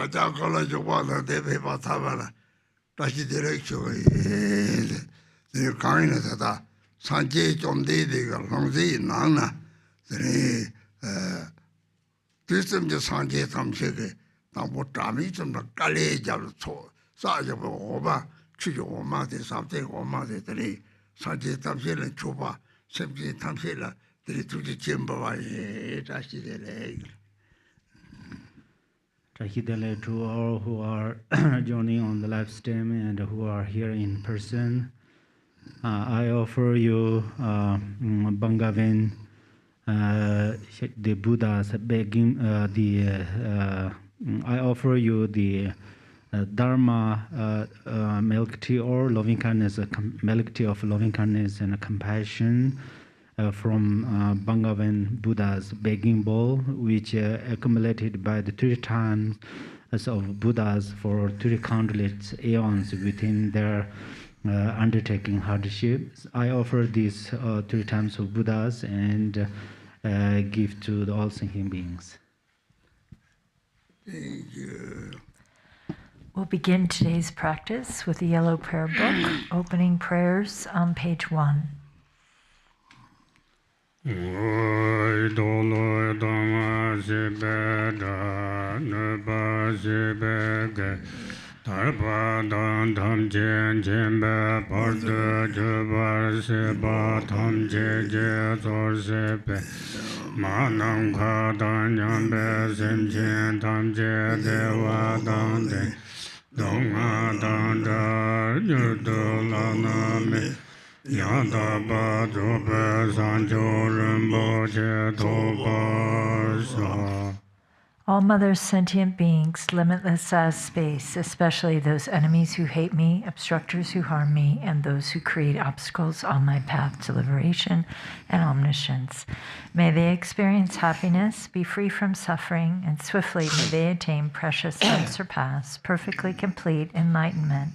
Kajakola Jobana, Debe Batavana, Tashi direction, the kind of that, Sanjay John Dede, Longzi, Nana, the system just Sanjay Tamshake, Tamotami, some Kale Jalo, Sajabo Oba, Chijo Mate, something or Mate, Sanjay Tamshela, Chöpa, Sanjay Tamshela, the to the chamber, Tashi the leg. To all who are joining on the live stream and who are here in person, I offer you Bangavin, the Buddha's begging. I offer you the Dharma milk tea or loving kindness, milk tea of loving kindness and compassion. From Bangavin Buddha's begging bowl, which accumulated by the 3 times of Buddhas for 3 countless aeons within their undertaking hardships. I offer these 3 times of Buddhas and give to all sentient beings. Thank you. We'll begin today's practice with the yellow prayer book, opening prayers on page 1. Oi dolo dama sibeda neba sibege tarpa dan tham chen chembe parda jabar seba tham che je zor sebe manam kha dan nyambe sem chen tham che dewa dan de donga dan da yudo la me Yada ba jobe sanjo Rinpoche toba. All mothers, sentient beings, limitless as space, especially those enemies who hate me, obstructors who harm me, and those who create obstacles on my path to liberation and omniscience. May they experience happiness, be free from suffering, and swiftly may they attain precious, unsurpassed, perfectly complete enlightenment.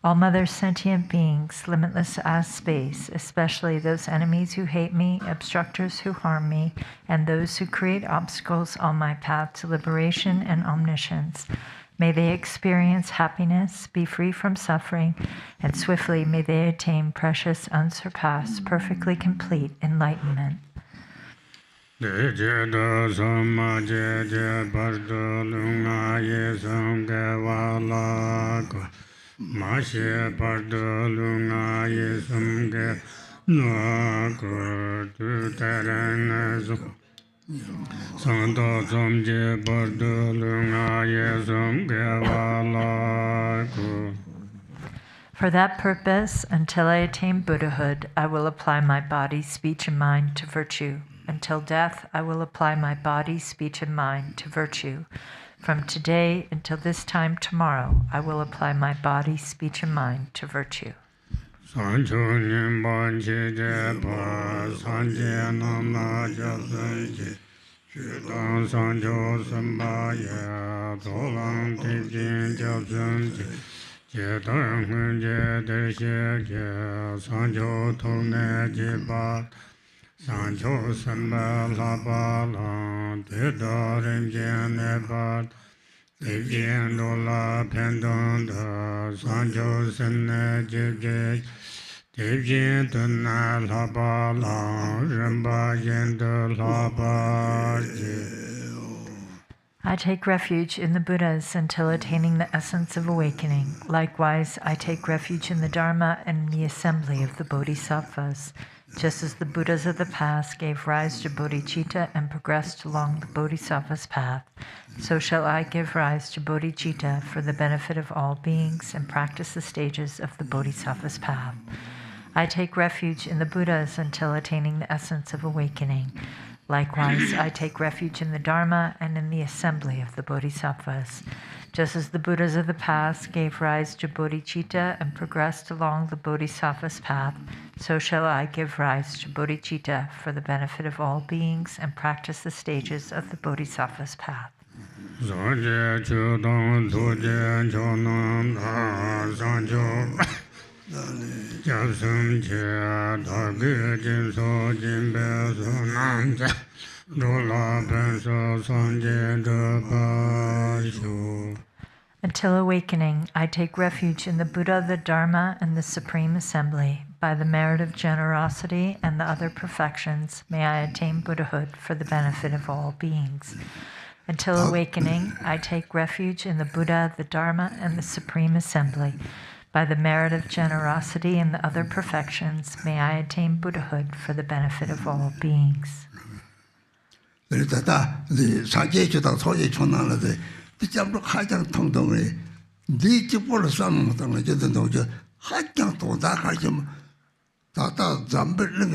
All mothers, sentient beings, limitless as space, especially those enemies who hate me, obstructors who harm me, and those who create obstacles on my path to liberation and omniscience. May they experience happiness, be free from suffering, and swiftly may they attain precious, unsurpassed, perfectly complete enlightenment. Mashe pardo lunga yesumge nuakur tu terenezu Santo somje pardo lunga yesumge valaku. For that purpose, until I attain Buddhahood, I will apply my body, speech, and mind to virtue. Until death, I will apply my body, speech, and mind to virtue. From today until this time tomorrow, I will apply my body, speech, and mind to virtue. Sancho Nimban Chije Pa Sanje Namla Jasanji Chidang Sancho Sambaya Tolang Tijin Jasanji Chidang Hunje Dershege Sancho Tongne Jibat Sancho Sambala Bala Tidarim Jenebat Tijin Dola Pendonda Sancho Senne Jibjek Tijin Tuna Labala Rimba Yenda Labaji. I take refuge in the Buddhas until attaining the essence of awakening. Likewise, I take refuge in the Dharma and in the assembly of the Bodhisattvas. Just as the Buddhas of the past gave rise to bodhicitta and progressed along the Bodhisattva's path, so shall I give rise to bodhicitta for the benefit of all beings and practice the stages of the Bodhisattva's path. I take refuge in the Buddhas until attaining the essence of awakening. Likewise, I take refuge in the Dharma and in the assembly of the Bodhisattvas. Just as the Buddhas of the past gave rise to bodhicitta and progressed along the Bodhisattva's path, so shall I give rise to bodhicitta for the benefit of all beings and practice the stages of the Bodhisattva's path. Until awakening, I take refuge in the Buddha, the Dharma, and the Supreme Assembly. By the merit of generosity and the other perfections, may I attain Buddhahood for the benefit of all beings. Until awakening, I take refuge in the Buddha, the Dharma, and the Supreme Assembly. By the merit of generosity and the other perfections, may I attain Buddhahood for the benefit of all beings. Tata Zambala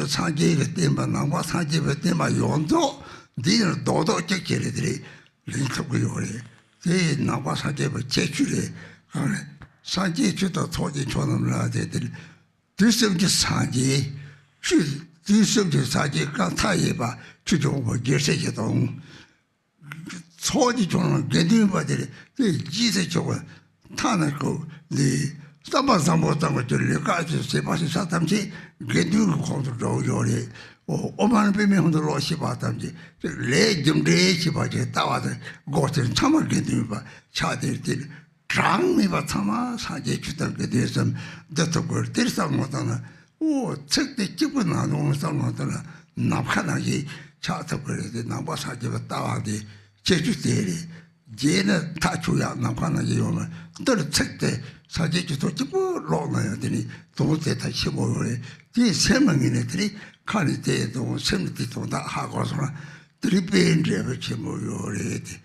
Sanjay Temba, Nama Sanjay Temba, Yondo, dinner Dodo Chekiri, Linkaburi, they Nama Sanjay Chekiri, Sanjay Chuta Todi Chonam, this is just Sanjay, this is just Sanjay Kantayeba, Chujo, Jesseton, Todi Chonam, getting by the Jesus Tanako, the Zambala to Lucas, Sebastian Satamji, getting control Yori, or Oman Payment on the Roshibatamji, the legend Shibaji Tawad, got in summer getting by Chadi, Drang me but Sama, Sanjay Chutan, that's a word, there's some Motana, oh, check the Chipuna, no Samotana, Napkanaji, Chataway, Nabasaji Tawadi, Chechu, Jena Tachuya, Napkanaji, don't check the Saji to Chipo, Lona, don't say Tachimore, this seminary, Kanite, don't send it to that Hagosra, 3 pain, Chimore.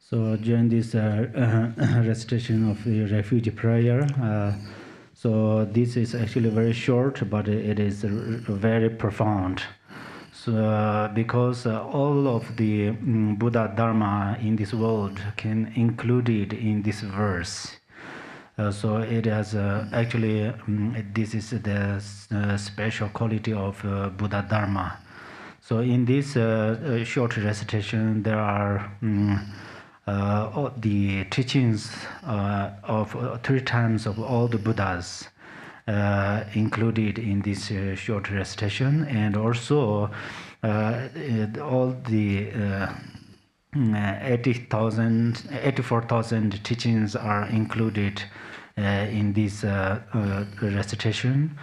So during this recitation of the refuge prayer, so this is actually very short, but it is very profound. So because all of the Buddha Dharma in this world can included in this verse. So it has actually this is the special quality of Buddha Dharma. So in this short recitation, there are the teachings of 3 times of all the Buddhas included in this short recitation, and also all the 84,000 teachings are included in this recitation,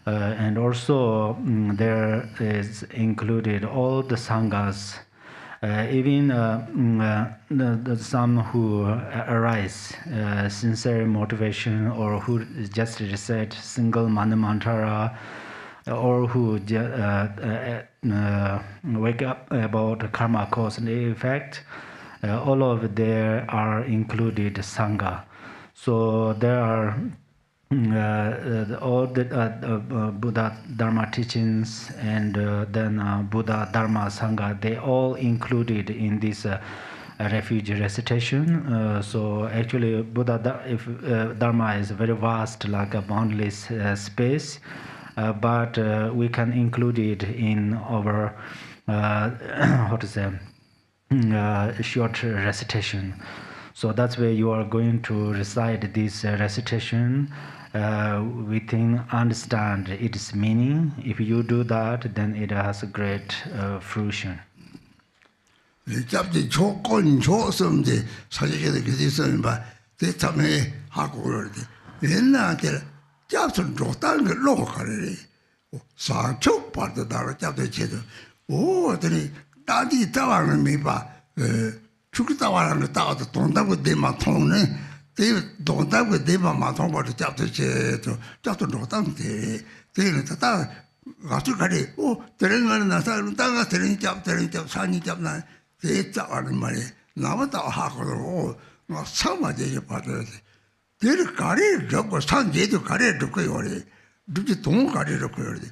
and also there is included all the sanghas. Even some who arise sincere motivation, or who just recite single mantra, or who wake up about karma cause and effect, all of there are included sangha. So there are all the Buddha Dharma teachings, and then Buddha Dharma Sangha, they all included in this refuge recitation. So actually Buddha Dharma is very vast, like a boundless space, but we can include it in our short recitation. So that's where you are going to recite this recitation within understand its meaning. If you do that, then it has a great fruition. Chukutawaran Tao, Tonda with Dematone, they don't have with Dematon, but the chapter chapter Rotante, Tata, Gatukari, oh, Terengan, Tanga, Terin Chap, Sani Chapna, they are money, Namata Hako, not some of the partners. They carry job was Sanjay to carry to Koyori, do the Tom carry to Koyori.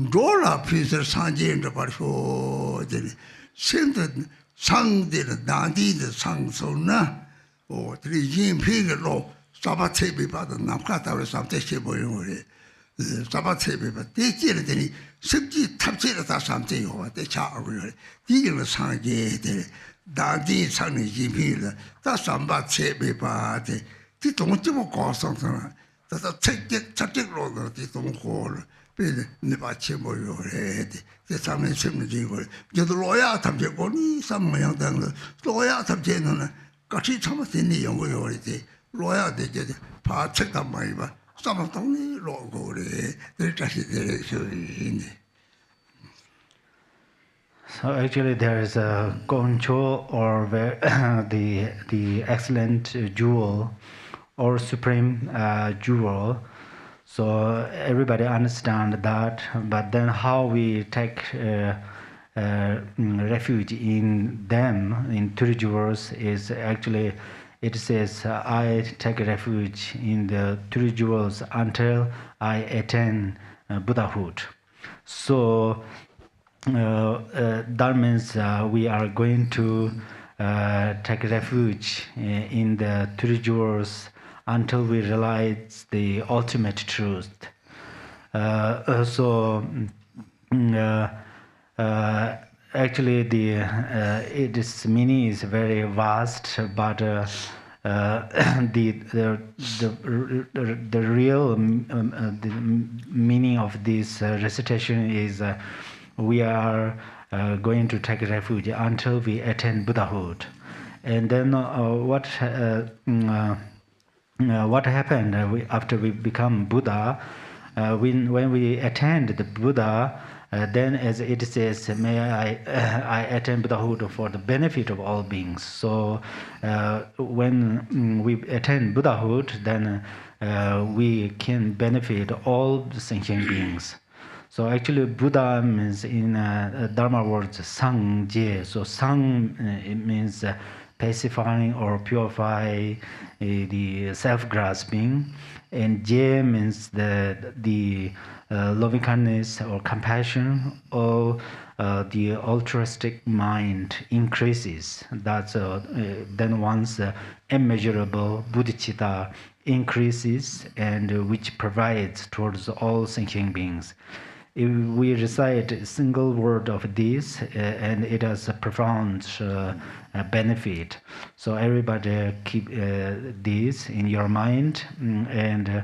Dora Pisa Sanjay and the Parsho, sent sang did Dandi the sang so na, or 3 Jim Pig law, Sabate by the Namkata or something, Sabate, but they did any 60 touches or something, or the child really. Dealing with Sanjay, Dandi sang Jim Pig, that's somebody by the don't do call something. That's a take subject road, they don't call. Nibachi Moyore, the Samin Simjingle, just lawyer Tamjekoni, some young dangle, lawyer Tamjena, Gachi Tamatini, young Yority, lawyer they did check up my some of them logo, the direction. So actually, there is a control or the excellent jewel or supreme jewel. So everybody understand that, but then how we take refuge in them, in three jewels, is actually, it says, I take refuge in the three jewels until I attain Buddhahood. So that means we are going to take refuge in the three jewels until we realize the ultimate truth. Actually, its meaning is very vast, but the real the meaning of this recitation is we are going to take refuge until we attain Buddhahood. And then what happened after we become Buddha? When we attend the Buddha, then as it says, may I attain Buddhahood for the benefit of all beings. So when we attain Buddhahood, then we can benefit all the sentient beings. So actually, Buddha means in Dharma words Sangje. So Sang it means pacifying or purify the self-grasping, and Je means the loving kindness or compassion, or the altruistic mind increases. That's then one's immeasurable bodhicitta increases, and which provides towards all sentient beings. If we recite a single word of this, and it has a profound benefit. So everybody keep this in your mind, and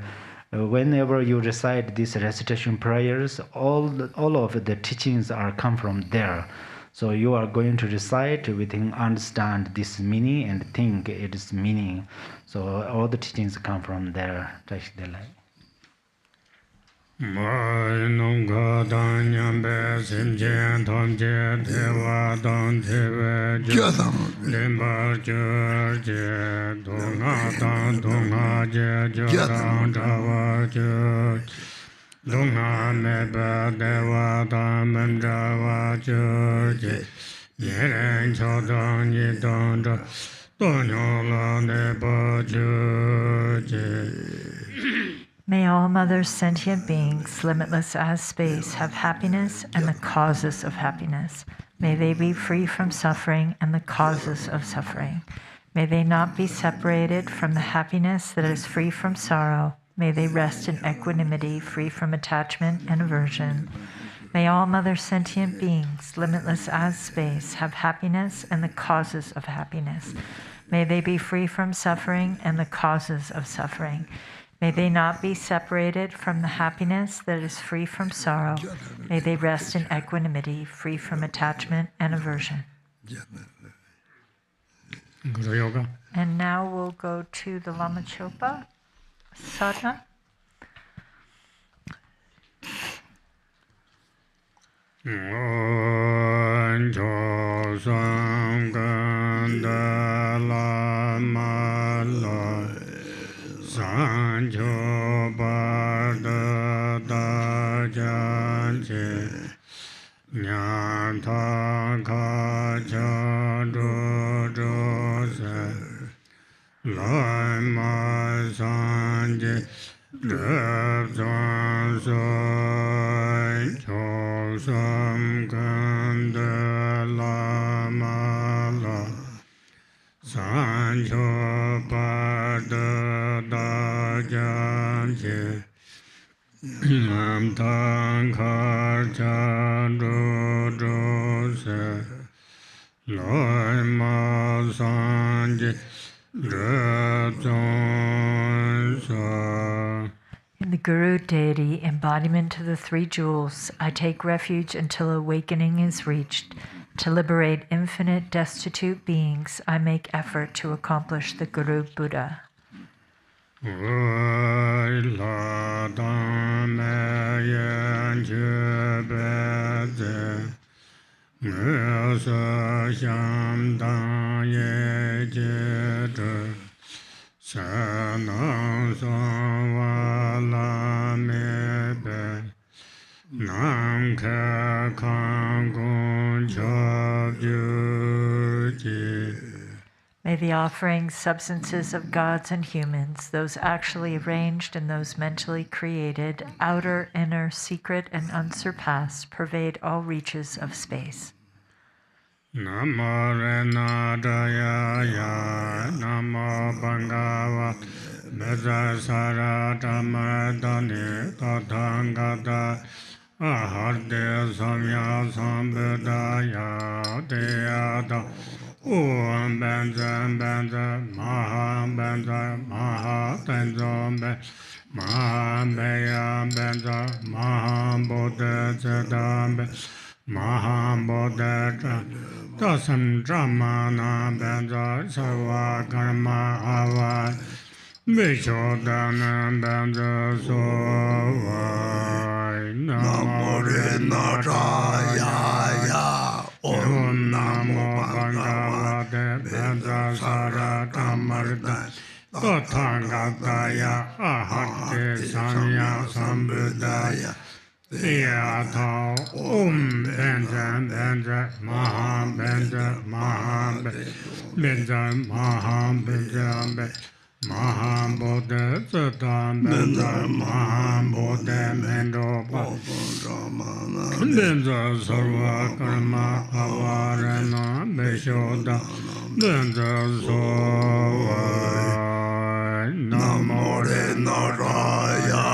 whenever you recite these recitation prayers, all of the teachings are come from there. So you are going to recite within understand this meaning and think its meaning. So all the teachings come from there. Dunga meba dewa dhaman java churche yeren chodang yidanda donyola neba churche. May all mothers, sentient beings, limitless as space, have happiness and the causes of happiness. May they be free from suffering and the causes of suffering. May they not be separated from the happiness that is free from sorrow. May they rest in equanimity, free from attachment and aversion. May all mother sentient beings, limitless as space, have happiness and the causes of happiness. May they be free from suffering and the causes of suffering. May they not be separated from the happiness that is free from sorrow. May they rest in equanimity, free from attachment and aversion. And now we'll go to the Lama Chöpa Sadhana. Lama Sanje Drabzan Soy Chosam Kanda Lama La Sancho Pada Dajanje Nam Tang Karcha Dodose Lama Sanje In the Guru deity, embodiment of the three jewels, I take refuge until awakening is reached. To liberate infinite destitute beings, I make effort to accomplish the Guru Buddha. May the offerings, substances of gods and humans, those actually arranged and those mentally created, outer, inner, secret, and unsurpassed, pervade all reaches of space. Namo Renadaya Namo Bhagava Mezasara Dhammadani Tathangata Aharte Samya Sambudaya Deyata Om Benza Benza Maha Benza Maha Benza Maha Beya Benza Maha Bodha Zedambe Maha Bodha Dasam Dhamana Benza Sarva Karma Ava Vishodana Benza Sovai Namo Renataya Om Namo Bhagavate Benza Sarathamarta Tathagataya Ahate Samya Sambudaya Yatha Om Benza Benza Maha Benza Maha Benza Maha Benza Maha Bodha Sata Benza Maha Bodha Mendopa Benza Sarva Karma Avarana Beshoda Benza Sova Namo Renaraya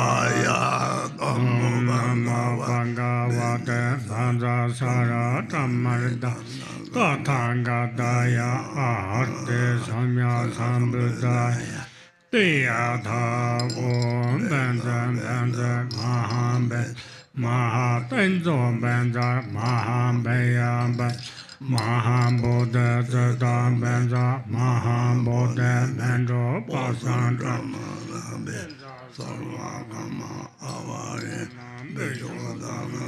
Namo Bhagavate Benza Sarathamarta Tathagataya Aharte Samya Sambudaya Tiyatha Om Benza Benza Maha Benza Maha Benza Benza Maha Beya Benza Maha Bodha Zeta Benza Maha Bodha Benza Pasandra Benza Sarva Kama Avare Beshodana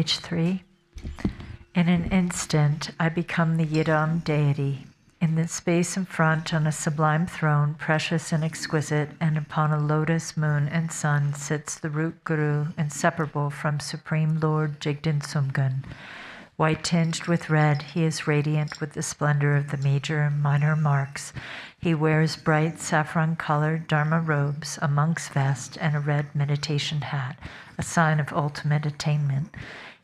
Page 3. In an instant, I become the Yidam deity. In the space in front, on a sublime throne, precious and exquisite, and upon a lotus, moon, and sun, sits the root guru, inseparable from Supreme Lord Jigden Sumgun. White tinged with red, he is radiant with the splendor of the major and minor marks. He wears bright saffron-colored Dharma robes, a monk's vest, and a red meditation hat, a sign of ultimate attainment.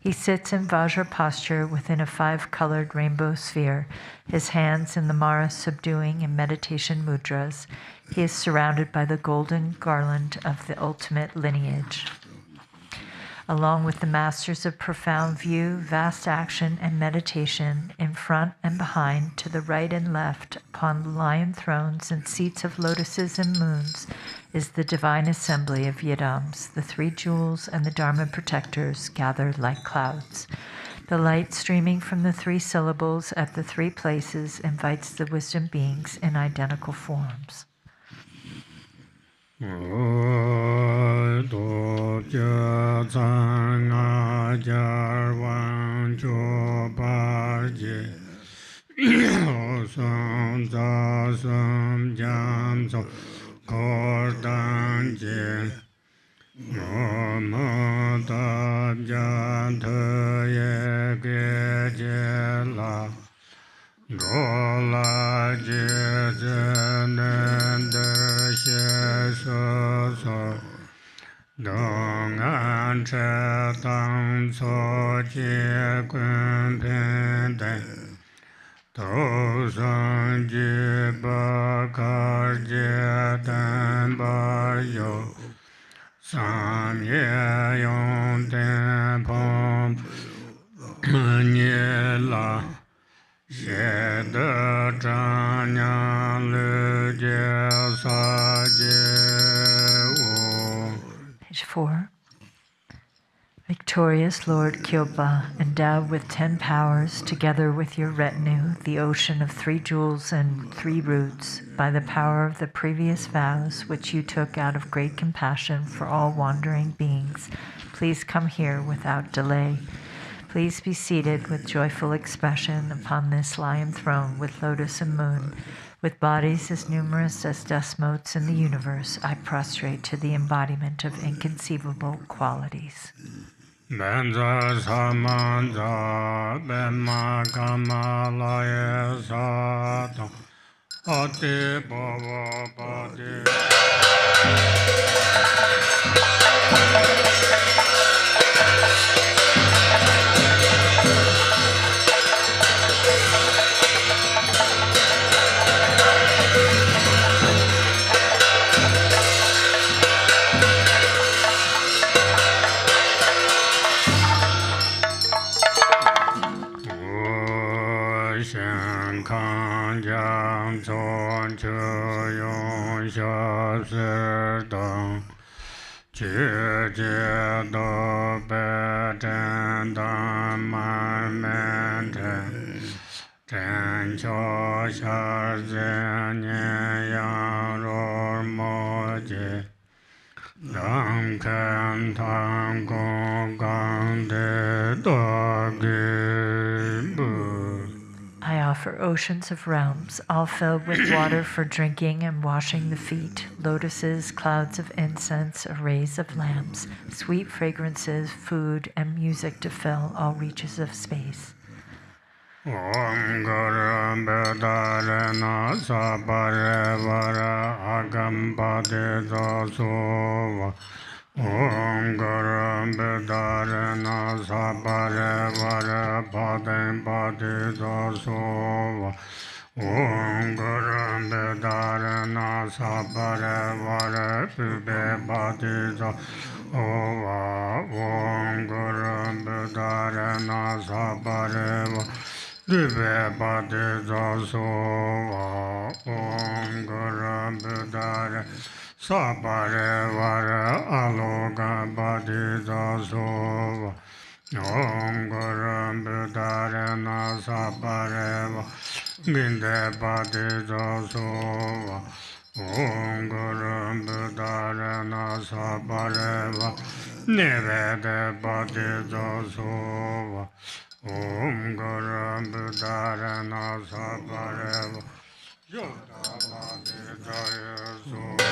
He sits in Vajra posture within a 5-colored rainbow sphere, his hands in the Mara subduing in meditation mudras. He is surrounded by the golden garland of the ultimate lineage. Along with the masters of profound view, vast action, and meditation, in front and behind, to the right and left, upon lion thrones and seats of lotuses and moons, is the divine assembly of Yidams, the 3 jewels and the Dharma protectors gathered like clouds. The light streaming from the 3 syllables at the 3 places invites the wisdom beings in identical forms. Page 4. Victorious Lord Chöpa, endowed with 10 powers, together with your retinue, the ocean of 3 jewels and 3 roots, by the power of the previous vows which you took out of great compassion for all wandering beings, please come here without delay. Please be seated with joyful expression upon this lion throne with lotus and moon. With bodies as numerous as dust motes in the universe, I prostrate to the embodiment of inconceivable qualities. Benza samanza bema kamalaya sato ati bhava pati. Kan jam son chu yong sha se dong chi chi do pe ten dan ma men ten ten cho sha zhen ye yang ro mo ji dang kan tang gong gang de do gi bu. I offer oceans of realms, all filled with water for drinking and washing the feet, lotuses, clouds of incense, arrays of lamps, sweet fragrances, food, and music to fill all reaches of space. Om Garam Bedarena Sapare Vara Agam Pade Zasova Om Garam Bedarena Sapare Vara Padem Pade Zasova Om Garam Bedarena Sapare Vara Pube Pade Zasova Om Garam Bedarena Sapare Vara Dive Pade Zasova Om Garam Bedare Sapare Vara Aloga Pade Zasova Om Garam Bedare Na Sapare Vara Ginde Pade Zasova Om Garam Bedare Na Sapare Vara Nirvada Bhati Josova Om Garam Buddharana Sapareva Yoga Bhati Jaya Sova.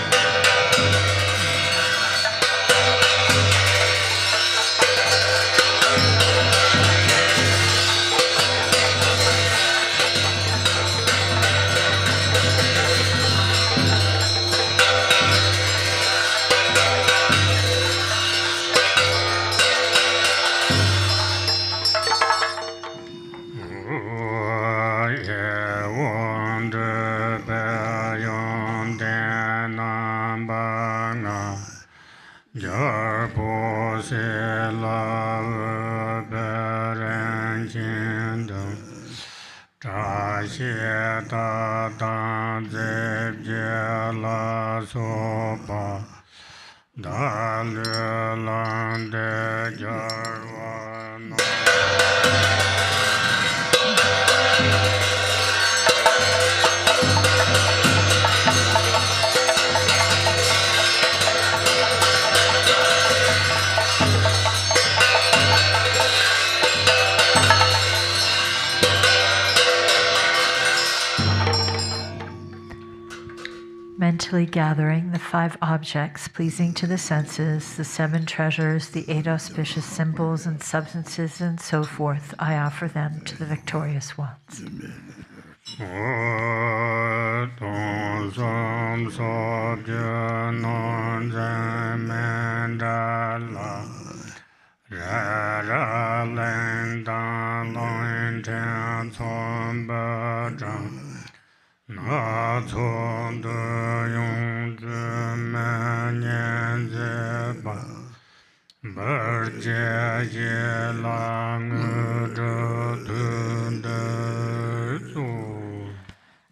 Sopa Dalilande Jarvana. Mentally gathering the 5 objects pleasing to the senses, the 7 treasures, the 8 auspicious symbols and substances, and so forth, I offer them to the victorious ones.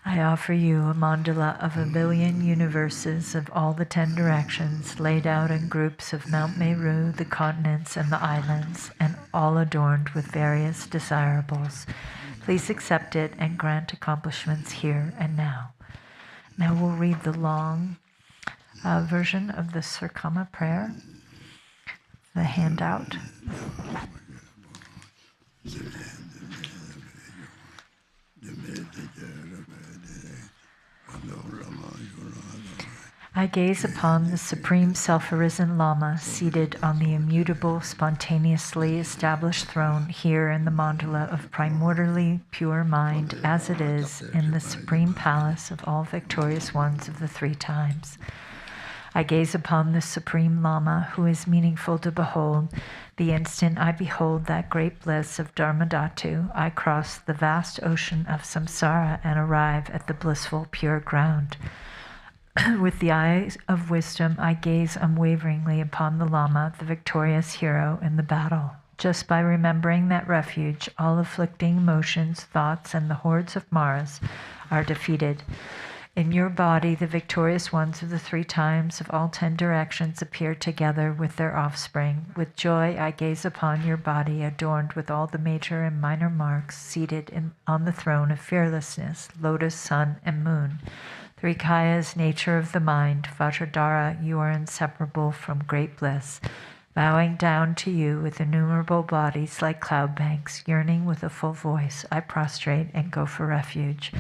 I offer you a mandala of 1,000,000,000 universes of all the 10 directions, laid out in groups of Mount Meru, the continents, and the islands, and all adorned with various desirables. Please accept it and grant accomplishments here and now. Now we'll read the long version of the Sarkama prayer, the handout. I gaze upon the Supreme Self-Arisen Lama seated on the immutable, spontaneously established throne here in the mandala of primordially pure mind as it is in the Supreme Palace of all victorious ones of the 3 times. I gaze upon the Supreme Lama who is meaningful to behold. The instant I behold that great bliss of Dharmadhatu, I cross the vast ocean of samsara and arrive at the blissful pure ground. With the eyes of wisdom, I gaze unwaveringly upon the Lama, the victorious hero in the battle. Just by remembering that refuge, all afflicting emotions, thoughts, and the hordes of Maras are defeated. In your body, the victorious ones of the 3 times of all 10 directions appear together with their offspring. With joy, I gaze upon your body, adorned with all the major and minor marks, seated on the throne of fearlessness, lotus, sun, and moon. 3 Kayas, nature of the mind, Vajradhara, you are inseparable from great bliss. Bowing down to you with innumerable bodies like cloud banks, yearning with a full voice, I prostrate and go for refuge.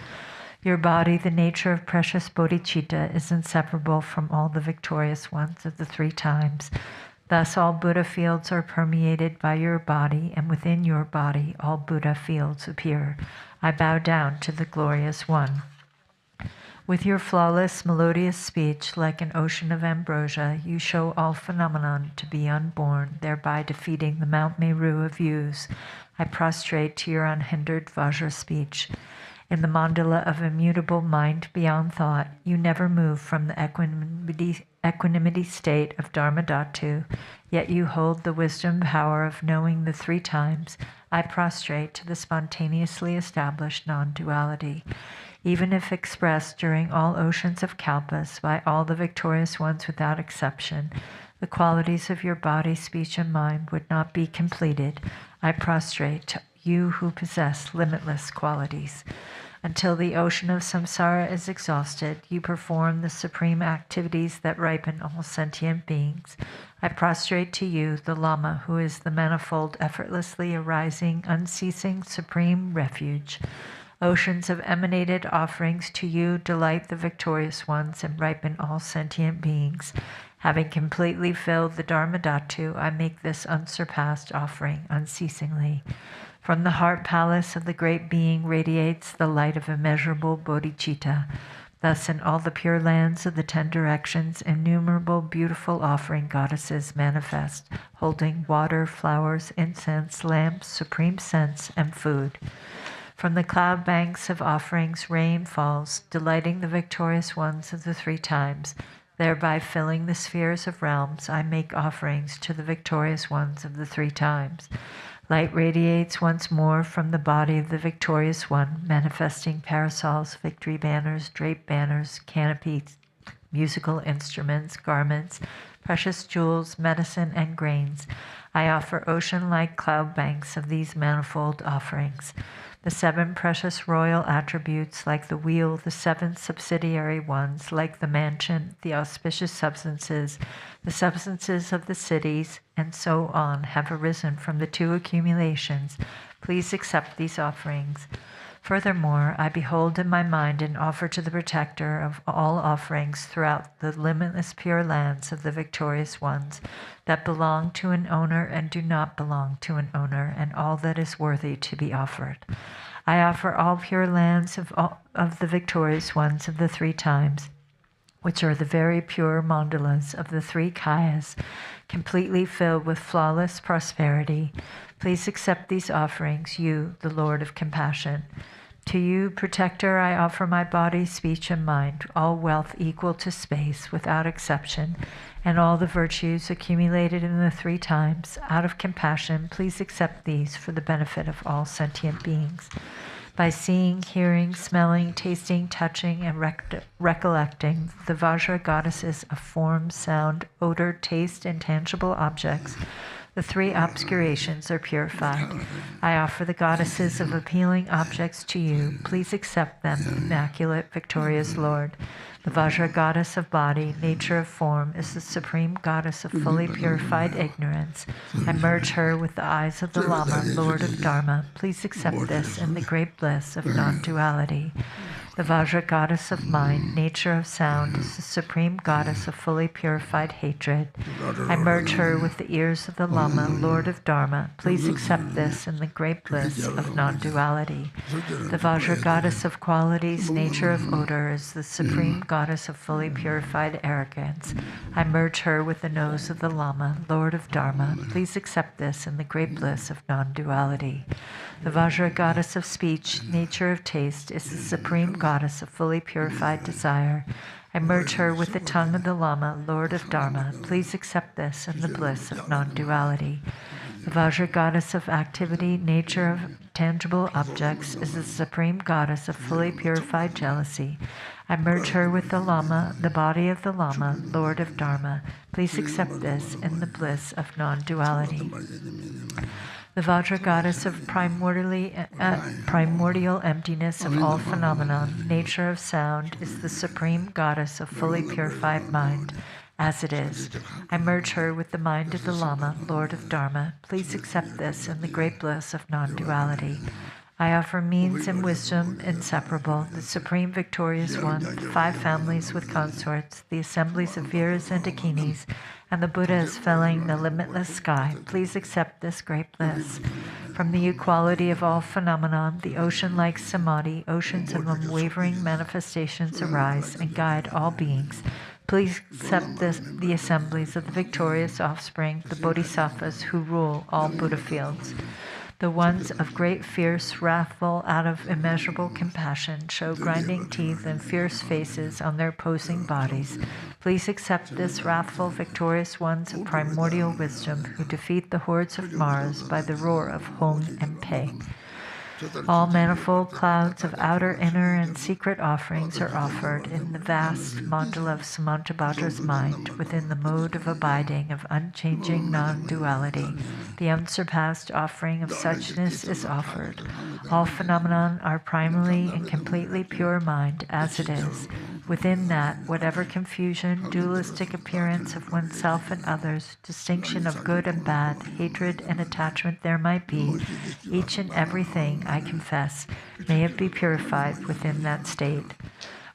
Your body, the nature of precious bodhicitta, is inseparable from all the victorious ones of the 3 times. Thus all Buddha fields are permeated by your body, and within your body all Buddha fields appear. I bow down to the glorious one. With your flawless, melodious speech, like an ocean of ambrosia, you show all phenomenon to be unborn, thereby defeating the Mount Meru of views. I prostrate to your unhindered Vajra speech. In the mandala of immutable mind beyond thought, you never move from the equanimity state of Dharmadhatu, yet you hold the wisdom power of knowing the 3 times. I prostrate to the spontaneously established non-duality. Even if expressed during all oceans of kalpas by all the victorious ones without exception, the qualities of your body, speech, and mind would not be completed. I prostrate to you who possess limitless qualities. Until the ocean of samsara is exhausted, you perform the supreme activities that ripen all sentient beings. I prostrate to you, the Lama, who is the manifold, effortlessly arising, unceasing, supreme refuge. Oceans of emanated offerings to you delight the victorious ones and ripen all sentient beings. Having completely filled the Dharma Dhatu, I make this unsurpassed offering unceasingly. From the heart palace of the great being radiates the light of immeasurable bodhicitta. Thus, in all the pure lands of the 10 directions, innumerable beautiful offering goddesses manifest, holding water, flowers, incense, lamps, supreme scents, and food. From the cloud banks of offerings, rain falls, delighting the victorious ones of the 3 times. Thereby filling the spheres of realms, I make offerings to the victorious ones of the 3 times. Light radiates once more from the body of the victorious one, manifesting parasols, victory banners, draped banners, canopies, musical instruments, garments, precious jewels, medicine, and grains. I offer ocean-like cloud banks of these manifold offerings. The 7 precious royal attributes, like the wheel, the 7 subsidiary ones, like the mansion, the auspicious substances, the substances of the cities, and so on, have arisen from the 2 accumulations. Please accept these offerings. Furthermore, I behold in my mind and offer to the protector of all offerings throughout the limitless pure lands of the victorious ones that belong to an owner and do not belong to an owner, and all that is worthy to be offered. I offer all pure lands of the victorious ones of the 3 times, which are the very pure mandalas of the 3 kayas, completely filled with flawless prosperity. Please accept these offerings, you, the Lord of Compassion. To you, Protector, I offer my body, speech, and mind, all wealth equal to space, without exception, and all the virtues accumulated in the 3 times. Out of compassion, please accept these for the benefit of all sentient beings. By seeing, hearing, smelling, tasting, touching, and recollecting the Vajra goddesses of form, sound, odor, taste, and tangible objects, the 3 obscurations are purified. I offer the goddesses of appealing objects to you. Please accept them, immaculate, victorious Lord. The Vajra goddess of body, nature of form, is the supreme goddess of fully purified ignorance. I merge her with the eyes of the Lama, Lord of Dharma. Please accept this in the great bliss of non-duality. The Vajra goddess of mind, nature of sound, is the supreme goddess of fully purified hatred. I merge her with the ears of the Lama, Lord of Dharma. Please accept this in the great bliss of non-duality. The Vajra goddess of qualities, nature of odor, is the supreme goddess of fully purified arrogance. I merge her with the nose of the Lama, Lord of Dharma. Please accept this in the great bliss of non-duality. The Vajra goddess of speech, nature of taste, is the supreme goddess of fully purified desire. I merge her with the tongue of the Lama, Lord of Dharma. Please accept this in the bliss of non-duality. The Vajra goddess of activity, nature of tangible objects, is the supreme goddess of fully purified jealousy. I merge her with the Lama, the body of the Lama, Lord of Dharma. Please accept this in the bliss of non-duality. The Vajra goddess of primordial emptiness of all phenomenon, nature of sound, is the supreme goddess of fully purified mind. As it is, I merge her with the mind of the Lama, Lord of Dharma. Please accept this in the great bliss of non-duality. I offer means and wisdom inseparable, the supreme victorious one, the 5 families with consorts, the assemblies of Viras and Dakinis, and the Buddhas filling the limitless sky. Please accept this great bliss. From the equality of all phenomenon, the ocean-like samadhi, oceans of unwavering manifestations arise and guide all beings. Please accept the assemblies of the victorious offspring, the bodhisattvas who rule all Buddha fields. The ones of great, fierce, wrathful, out of immeasurable compassion, show grinding teeth and fierce faces on their posing bodies. Please accept this wrathful, victorious ones of primordial wisdom who defeat the hordes of Mars by the roar of Hong and Pe. All manifold clouds of outer, inner, and secret offerings are offered in the vast mandala of Samantabhadra's mind within the mode of abiding of unchanging non-duality. The unsurpassed offering of suchness is offered. All phenomena are primarily and completely pure mind as it is. Within that, whatever confusion, dualistic appearance of oneself and others, distinction of good and bad, hatred and attachment there might be, each and everything, I confess, may it be purified within that state.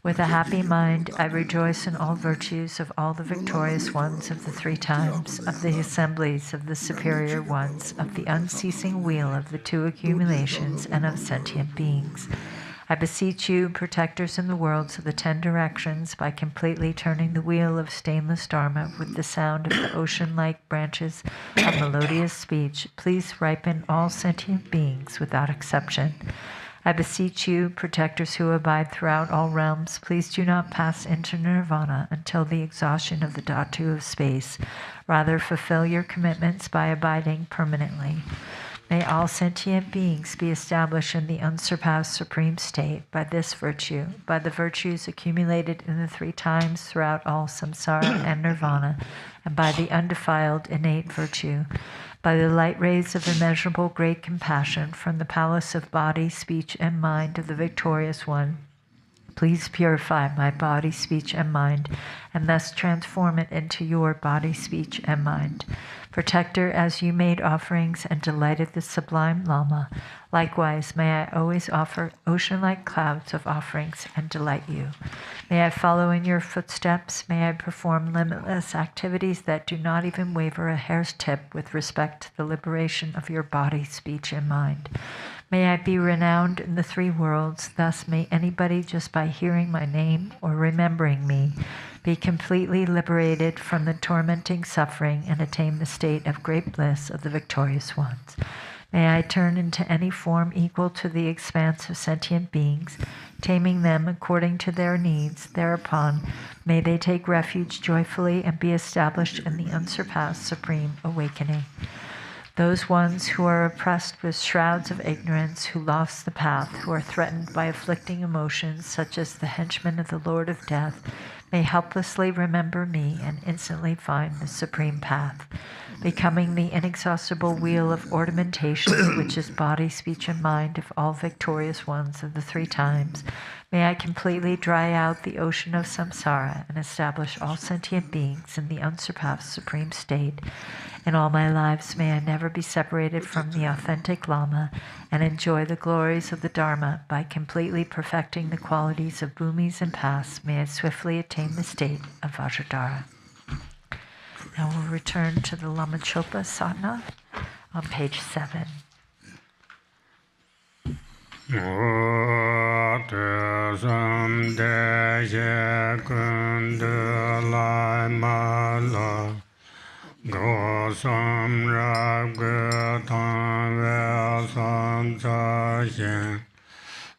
With a happy mind, I rejoice in all virtues of all the victorious ones of the three times, of the assemblies of the superior ones, of the unceasing wheel of the two accumulations, and of sentient beings. I beseech you, protectors in the worlds of the 10 directions, by completely turning the wheel of stainless Dharma with the sound of the ocean-like branches of melodious speech, please ripen all sentient beings without exception. I beseech you, protectors who abide throughout all realms, please do not pass into nirvana until the exhaustion of the dhatu of space. Rather, fulfill your commitments by abiding permanently. May all sentient beings be established in the unsurpassed supreme state by this virtue, by the virtues accumulated in the 3 times throughout all samsara and nirvana, and by the undefiled innate virtue, by the light rays of immeasurable great compassion from the palace of body, speech, and mind of the victorious one. Please purify my body, speech, and mind, and thus transform it into your body, speech, and mind. Protector, as you made offerings and delighted the sublime Lama, likewise may I always offer ocean-like clouds of offerings and delight you. May I follow in your footsteps. May I perform limitless activities that do not even waver a hair's tip with respect to the liberation of your body, speech, and mind. May I be renowned in the 3 worlds. Thus may anybody, just by hearing my name or remembering me, be completely liberated from the tormenting suffering and attain the state of great bliss of the victorious ones. May I turn into any form equal to the expanse of sentient beings, taming them according to their needs. Thereupon, may they take refuge joyfully and be established in the unsurpassed supreme awakening. Those ones who are oppressed with shrouds of ignorance, who lost the path, who are threatened by afflicting emotions, such as the henchmen of the Lord of Death, may helplessly remember me and instantly find the supreme path. Becoming the inexhaustible wheel of ornamentation, which is body, speech, and mind of all victorious ones of the 3 times, may I completely dry out the ocean of samsara and establish all sentient beings in the unsurpassed supreme state. In all my lives, may I never be separated from the authentic Lama and enjoy the glories of the Dharma by completely perfecting the qualities of bhumis and paths. May I swiftly attain the state of Vajradhara. Now we'll return to the Lama Chöpa Sadhana on page 7. Gosam Ragatan Vesam Sashin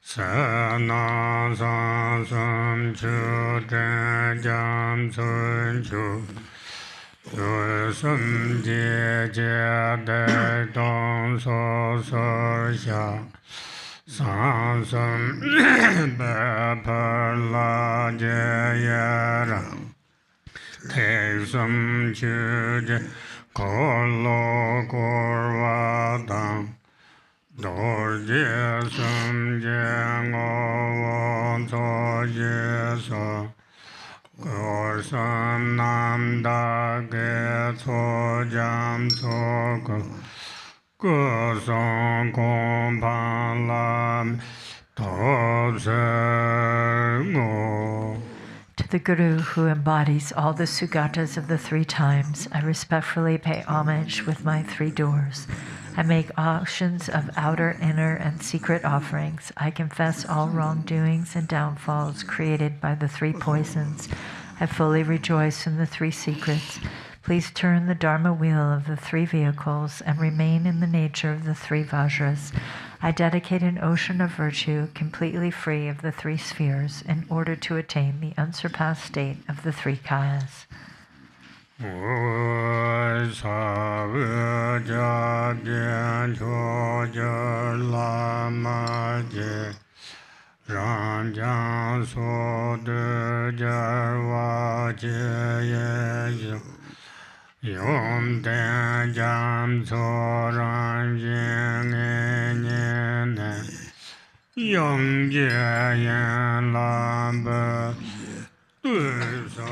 Sana Sansam Chuten Jam Sun Chu Yusum Jeje De Don So Sor Sha Sansam Beperla Jeyarang Tesam Chuje Kolo Korvadam Dorje Sam Jengo Tojeso Gorsam Nam Dage Tojam Toko Gosam Kompalam Tobsergo. To the Guru who embodies all the Sugatas of the 3 times, I respectfully pay homage with my 3 doors. I make oceans of outer, inner, and secret offerings. I confess all wrongdoings and downfalls created by the 3 poisons. I fully rejoice in the 3 secrets. Please turn the Dharma wheel of the 3 vehicles and remain in the nature of the 3 Vajras. I dedicate an ocean of virtue completely free of the 3 spheres in order to attain the unsurpassed state of the 3 Kayas. Lama Ranjang so de jarwa ye yom den jam so ran yin ne yom je yan lam ba tu so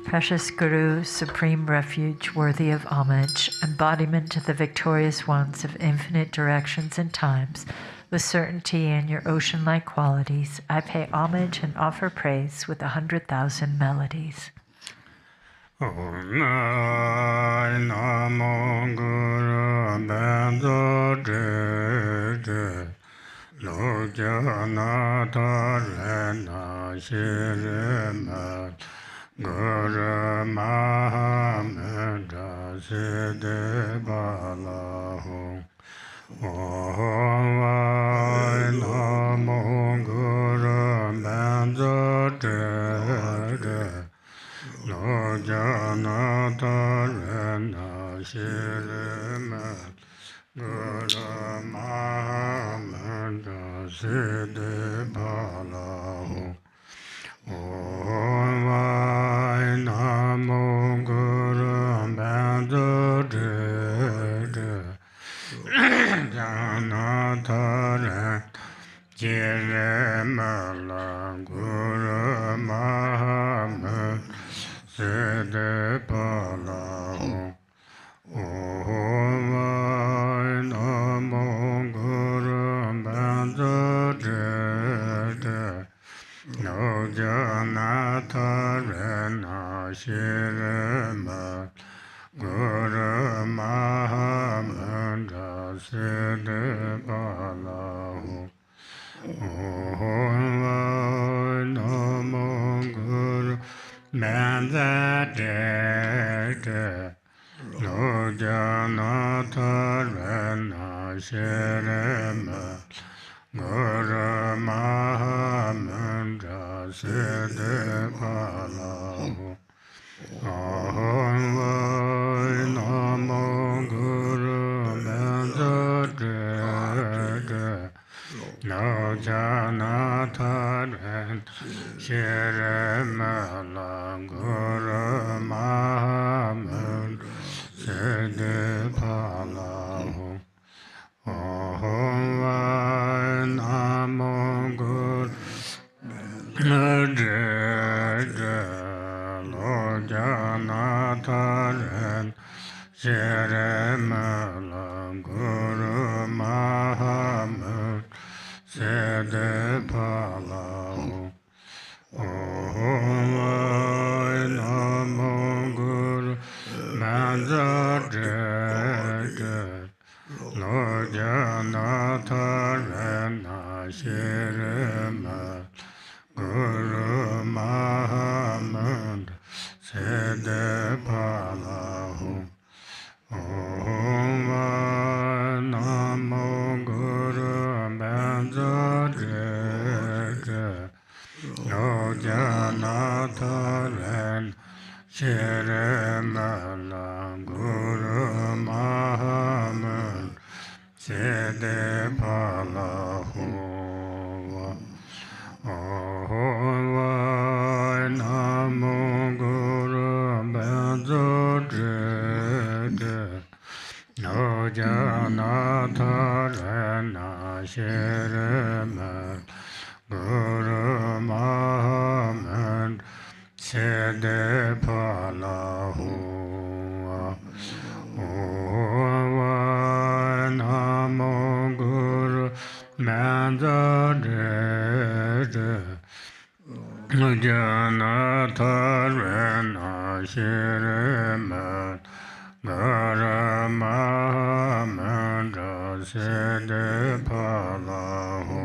Precious Guru, supreme refuge, worthy of homage, embodiment of the victorious ones of infinite directions and times, with certainty in your ocean-like qualities, I pay homage and offer praise with 100,000 melodies. Namo Guru Bendo Lojana Tarena Shirima Guru Mahamedra Siddhi Balahu Namo Guru Bendo Lojana Tarena Shirima Guru Mahamedra Siddhi Balahu Namo Guru Bendo Jana Tarena Shirima Guru Mahamedra Siddhi Balahu Namo Guru Bendo Lojana Tarena Shirima Guru Mahamedra Siddhi Balahu Namo Guru Bendo Lojana Tarena Shirima Guru Mahamedra Siddhi Balahu Namo Guru Bendo Lojana Tarena Shirima Guru Mahamedra Siddhi Balahu Namo Guru Lojana Tarena Shirima Guru Mahamedra Siddhi Balahu Namo Guru Bendo Lojana Tarena Shirima Guru Mahamedra Siddhi Balahu Namo Guru Bendo Lojana Tarena Shirima Guru Mahamedra Siddhi Balahu Namo Guru Bendo Lojana Tarena Shirima Guru Mahamedra Siddhi Balahu Namo Guru Bendo Lojana Tarena Shirima Guru Mahamedra Siddhi Balahu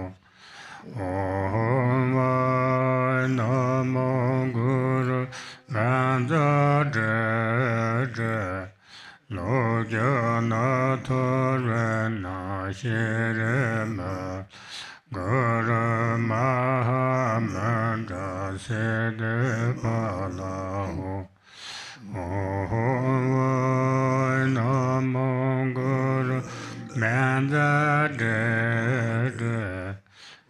de lo jana thore na shere ma guru maha manda se de pala ho namo guru manda de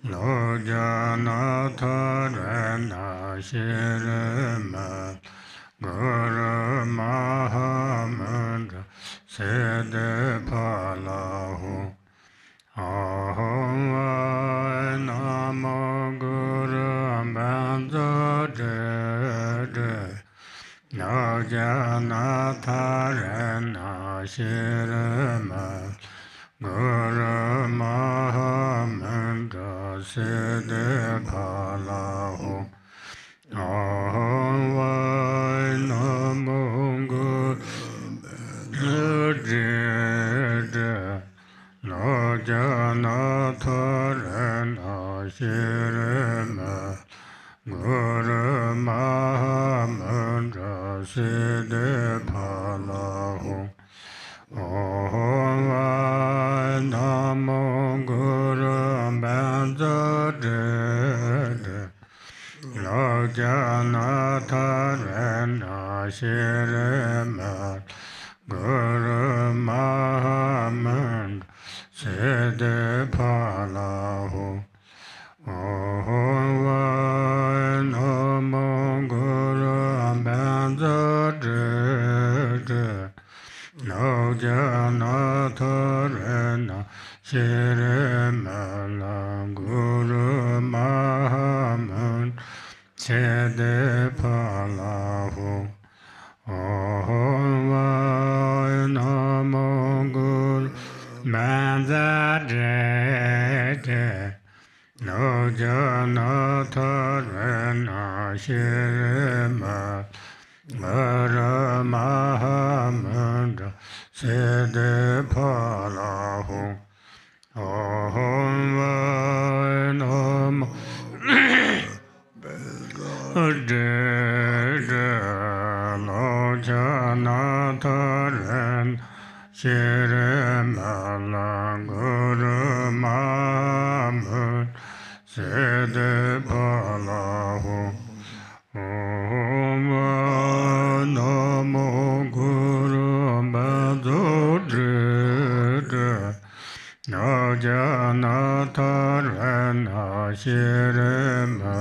lo jana thore na shere ma guru maha manda se de pala ho namo guru manda de no jana thare na shire ma guru maha manda se de pala ho namo guru de no jana thare na shire ma guru maha manda se de pala ho namo guru manda de lo jana thare na shire ma guru maha manda se de pala ho namo guru manda de no jana thare na shire ma la guru maha manda se de pala ho namo guru manda de no jana thare na shire ma guru maha manda se de pala ho namo de lo jana thare shire ma la guru maha manda se de pala ho namo guru manda de no jana thare na shire ma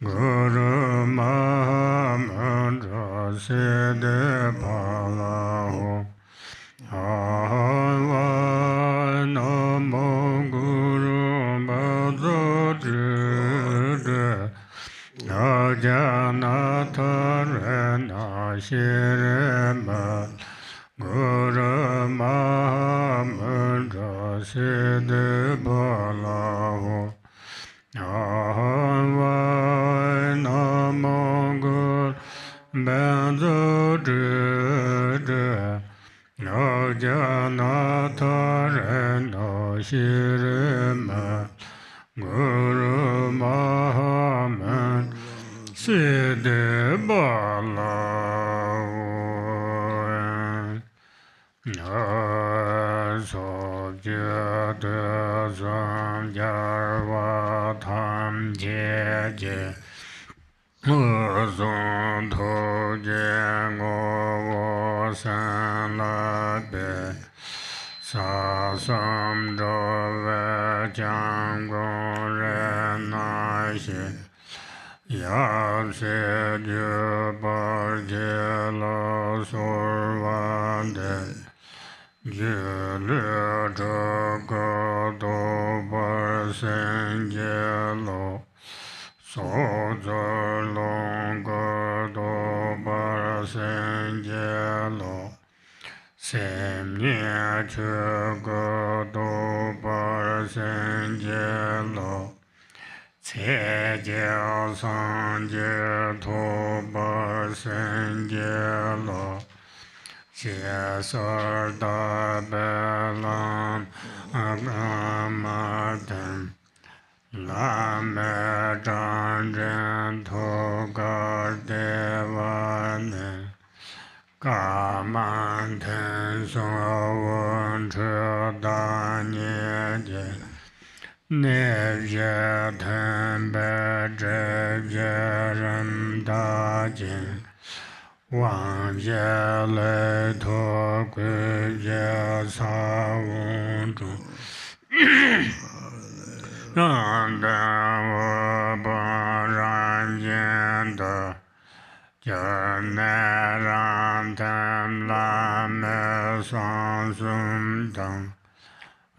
guru maha manda se de pala ho namo guru manda de no jana thare na shire ma guru maha manda se de pala ho namo guru manda de no jana thare na shire ma guru maha manda se de pala ho so je de zam jar wa tham je je zon tho je ngo wo san la be sa sam do ve chang go re na she ya se je par je lo sur van de je le go do par sen je lo so long go do par sen je lo sem nye che go do par sen je lo ce je san je to par sen je lo che sar da be lam amatem Lama Chöpa Sadhana Ka man ten so won che da nye je ne je ten be je je ren da je wang je le to gui je sa won zhu ran de wo ba ran yin de je ne ran ten la me san sum dang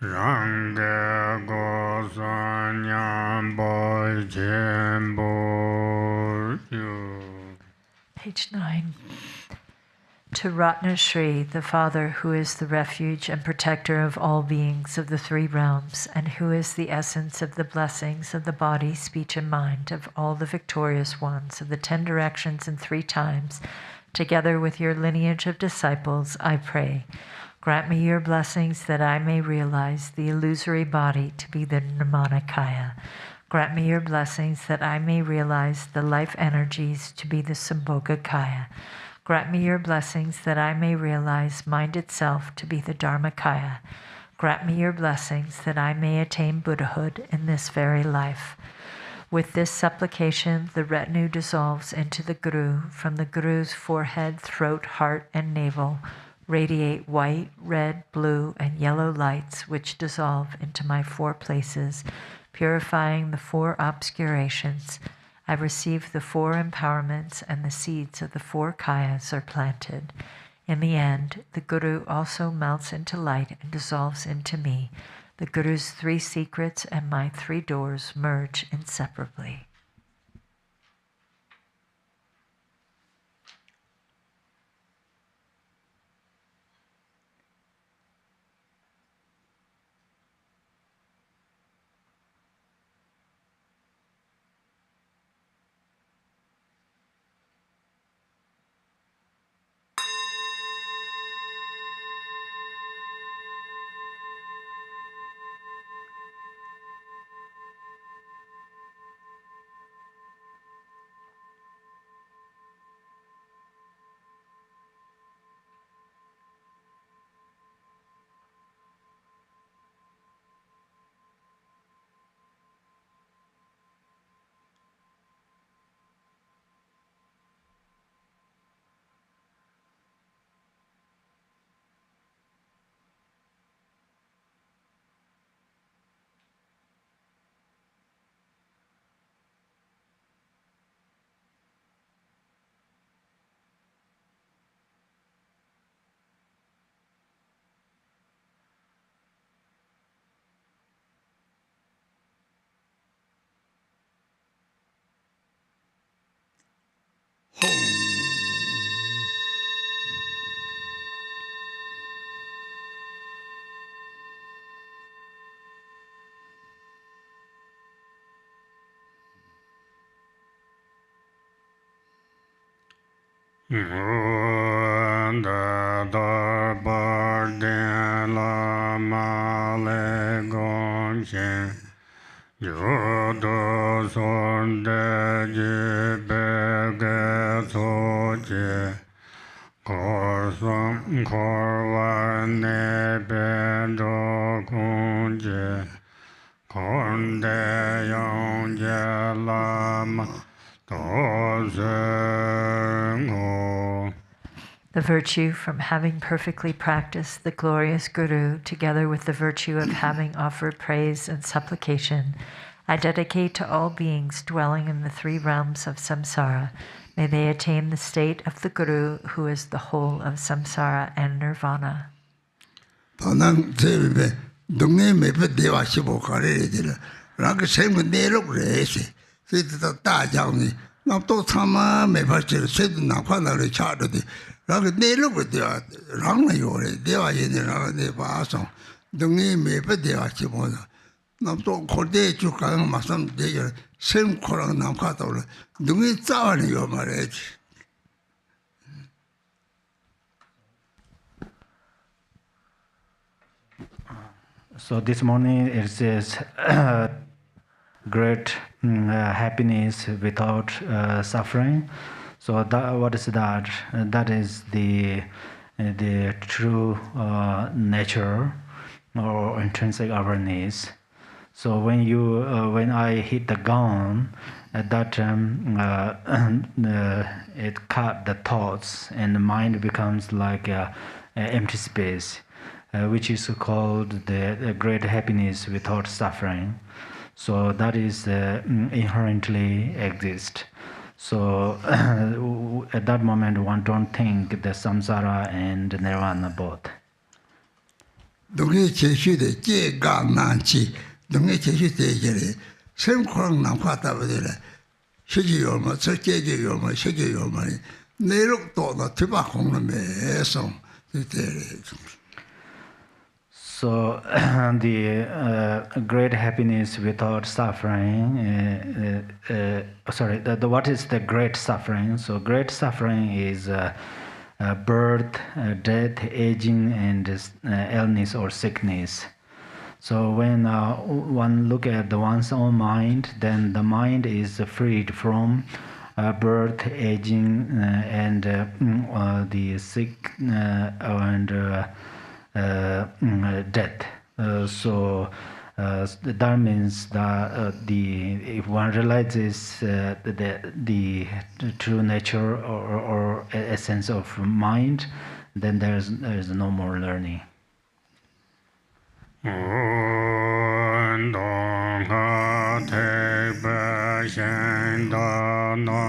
rang de go san yan bo chen bo yu. Page 9. To Ratna Shri, the Father, who is the refuge and protector of all beings of the three realms, and who is the essence of the blessings of the body, speech, and mind of all the victorious ones of the 10 directions and 3 times, together with your lineage of disciples, I pray. Grant me your blessings that I may realize the illusory body to be the Nirmanakaya. Grant me your blessings that I may realize the life energies to be the Sambhogakaya. Grant me your blessings that I may realize mind itself to be the Dharmakaya. Grant me your blessings that I may attain Buddhahood in this very life. With this supplication, the retinue dissolves into the Guru. From the Guru's forehead, throat, heart, and navel radiate white, red, blue, and yellow lights which dissolve into my 4 places, purifying the 4 obscurations. I receive the 4 empowerments, and the seeds of the 4 kayas are planted. In the end, the Guru also melts into light and dissolves into me. The Guru's 3 secrets and my 3 doors merge inseparably. The virtue from having perfectly practiced the glorious Guru, together with the virtue of having offered praise and supplication, I dedicate to all beings dwelling in the 3 realms of samsara. May they attain the state of the Guru, who is the whole of samsara and nirvana. So this morning it says great happiness without suffering. So what is that? That is the true nature or intrinsic awareness. So when I hit the gong, at that time it cut the thoughts and the mind becomes like a empty space, which is called the great happiness without suffering. So that is inherently exist. So at that moment one don't think the samsara and nirvana both. 동의 제시의 제가난치 동의 제시의 생광 남파다버들 시기요마 적제요마 시기요마 내력도나 대박홍는매서 So the great happiness without suffering. What is the great suffering? So great suffering is birth, death, aging, and illness or sickness. So when one look at one's own mind, then the mind is freed from birth, aging, and the sick and death. So that means that if one realizes the true nature or essence of mind, then there is no more learning. Lama Chöpa Sadhana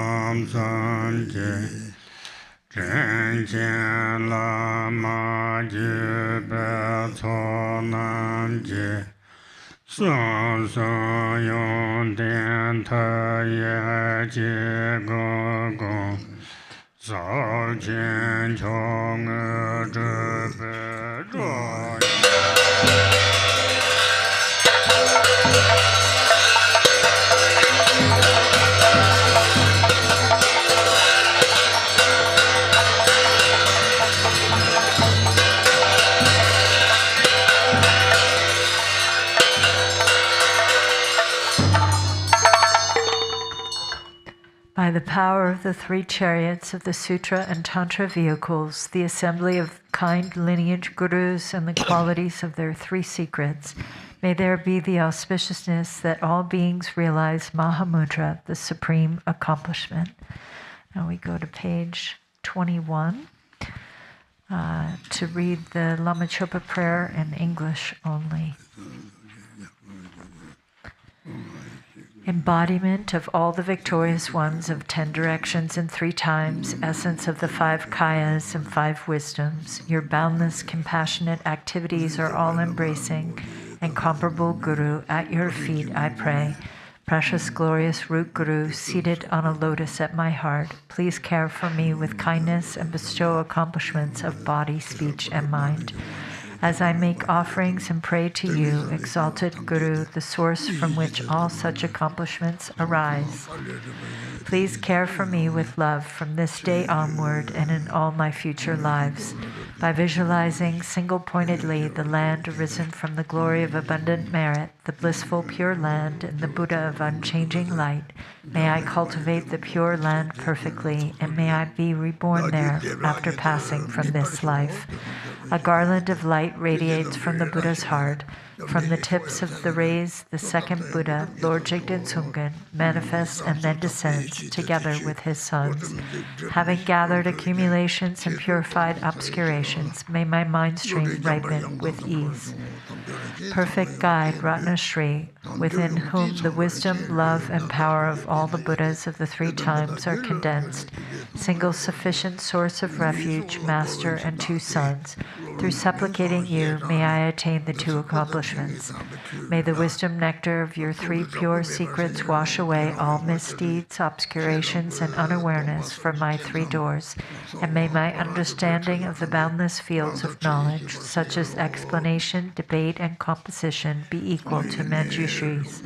By the power of the three chariots of the Sutra and Tantra vehicles, the assembly of kind lineage gurus, and the qualities of their three secrets, may there be the auspiciousness that all beings realize Mahamudra, the supreme accomplishment. Now we go to page 21 to read the Lama Chöpa prayer in English only. Embodiment of all the victorious ones of 10 directions and 3 times, essence of the 5 kayas and 5 wisdoms, your boundless, compassionate activities are all-embracing, incomparable Guru, at your feet I pray. Precious, glorious root Guru, seated on a lotus at my heart, please care for me with kindness and bestow accomplishments of body, speech, and mind. As I make offerings and pray to you, exalted Guru, the source from which all such accomplishments arise, please care for me with love from this day onward and in all my future lives. By visualizing single-pointedly the land arisen from the glory of abundant merit, the blissful pure land and the Buddha of unchanging light, may I cultivate the pure land perfectly, and may I be reborn there after passing from this life. A garland of light radiates from the Buddha's heart. From the tips of the rays, the second Buddha, Lord Jigten Sungen, manifests and then descends together with his sons. Having gathered accumulations and purified obscurations, may my mind stream ripen with ease. Perfect guide, Ratnashri, within whom the wisdom, love, and power of all the Buddhas of the 3 times are condensed, single sufficient source of refuge, master, and 2 sons. Through supplicating you, may I attain the 2 accomplishments. May the wisdom nectar of your 3 pure secrets wash away all misdeeds, obscurations, and unawareness from my 3 doors, and may my understanding of the boundless fields of knowledge, such as explanation, debate, and composition, be equal to Manjushri's.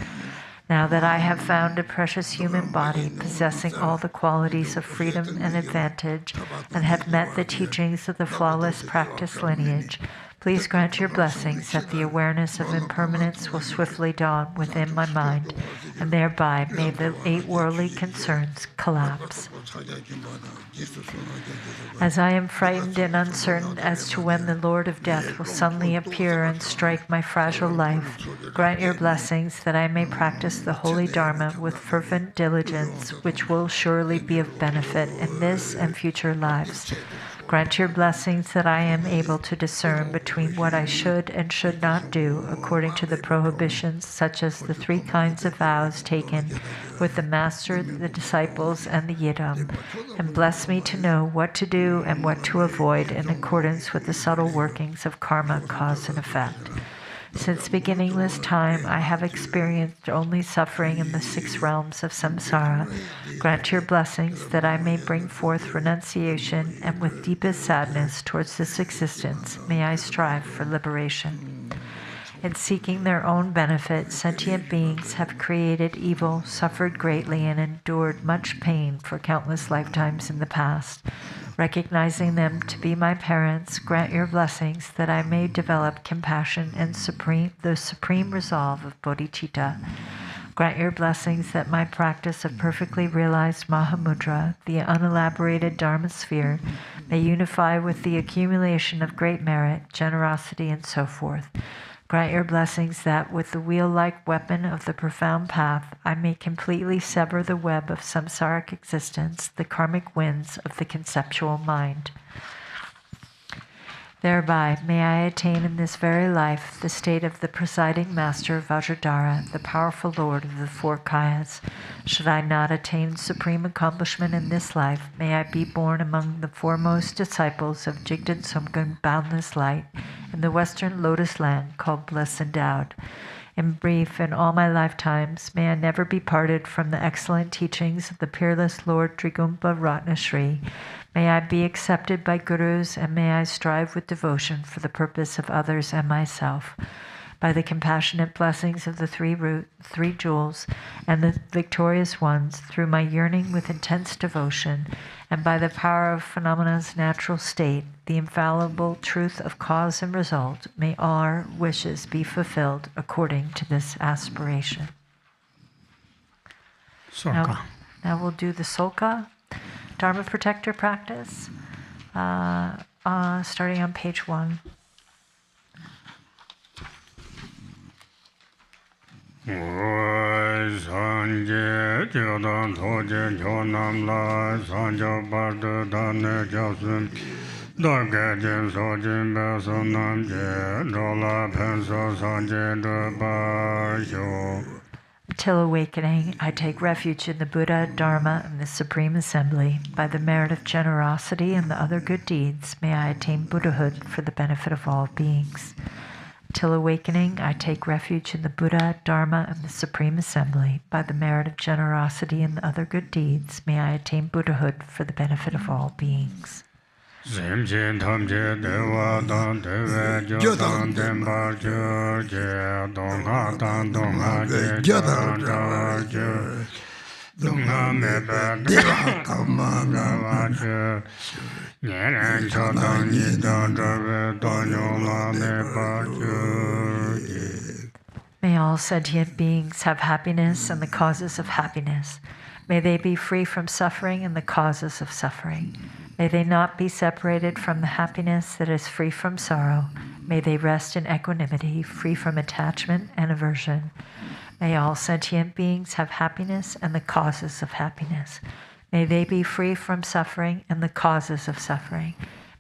Now that I have found a precious human body possessing all the qualities of freedom and advantage, and have met the teachings of the flawless practice lineage, Please grant your blessings that the awareness of impermanence will swiftly dawn within my mind, and thereby may the 8 worldly concerns collapse. As I am frightened and uncertain as to when the Lord of Death will suddenly appear and strike my fragile life, grant your blessings that I may practice the holy Dharma with fervent diligence, which will surely be of benefit in this and future lives. Grant your blessings that I am able to discern between what I should and should not do according to the prohibitions, such as the 3 kinds of vows taken with the Master, the disciples, and the Yidam, and bless me to know what to do and what to avoid in accordance with the subtle workings of karma, cause, and effect. Since beginningless time, I have experienced only suffering in the 6 realms of samsara. Grant your blessings that I may bring forth renunciation, and with deepest sadness towards this existence, may I strive for liberation. In seeking their own benefit, sentient beings have created evil, suffered greatly, and endured much pain for countless lifetimes in the past. Recognizing them to be my parents, grant your blessings that I may develop compassion and the supreme resolve of bodhicitta. Grant your blessings that my practice of perfectly realized Mahamudra, the unelaborated Dharma sphere, may unify with the accumulation of great merit, generosity, and so forth. Grant your blessings that, with the wheel-like weapon of the profound path, I may completely sever the web of samsaric existence, the karmic winds of the conceptual mind. Thereby may I attain in this very life the state of the presiding master Vajradhara, the powerful lord of the 4 kayas. Should I not attain supreme accomplishment in this life, may I be born among the foremost disciples of Jigdan Sumgun boundless light in the western lotus land called Bliss Endowed. In brief, in all my lifetimes, may I never be parted from the excellent teachings of the peerless Lord Trigumpa Ratnasri. May I be accepted by gurus, and may I strive with devotion for the purpose of others and myself. By the compassionate blessings of the 3 jewels and the victorious ones, through my yearning with intense devotion, and by the power of phenomeno's natural state, the infallible truth of cause and result, may all our wishes be fulfilled according to this aspiration. Now we'll do the Solka, Dharma Protector practice, starting on page 1. Sanje Jodan Toje Jonam La Sanjo Bardo Dane Josun Dorgajan Sojin Besonam Je Rola Penso Sanje Barsho. Until awakening, I take refuge in the Buddha, Dharma, and the Supreme Assembly. By the merit of generosity and the other good deeds, may I attain Buddhahood for the benefit of all beings. Till awakening, I take refuge in the Buddha, Dharma, and the Supreme Assembly. By the merit of generosity and the other good deeds, may I attain Buddhahood for the benefit of all beings. May all sentient beings have happiness and the causes of happiness. May they be free from suffering and the causes of suffering. May they not be separated from the happiness that is free from sorrow. May they rest in equanimity, free from attachment and aversion. May all sentient beings have happiness and the causes of happiness. May they be free from suffering and the causes of suffering.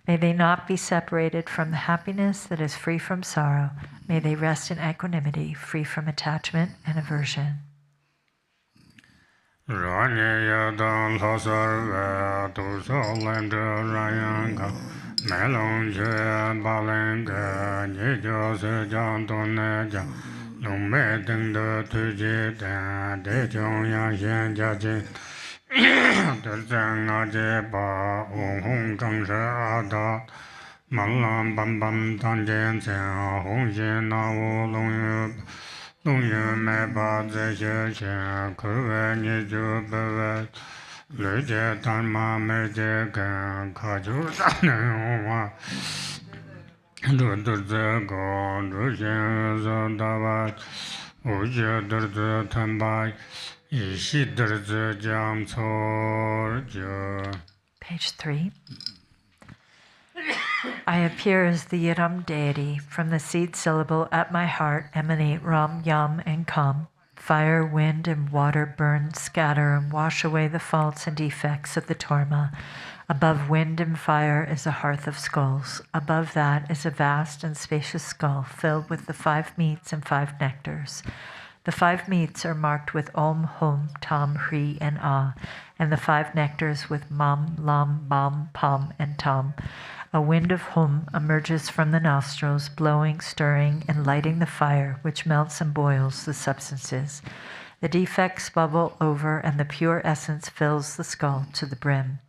May they not be separated from the happiness that is free from sorrow. May they rest in equanimity, free from attachment and aversion. Page 3. I appear as the Yiram deity. From the seed syllable at my heart emanate Ram, Yam, and Kam. Fire, wind, and water burn, scatter, and wash away the faults and defects of the Dharma. Above wind and fire is a hearth of skulls. Above that is a vast and spacious skull filled with the 5 meats and 5 nectars. The 5 meats are marked with Om, Hum, Tam, Hri, and Ah, and the 5 nectars with Mam, Lam, Bam, Pam, and Tam. A wind of Hum emerges from the nostrils, blowing, stirring, and lighting the fire, which melts and boils the substances. The defects bubble over, and the pure essence fills the skull to the brim.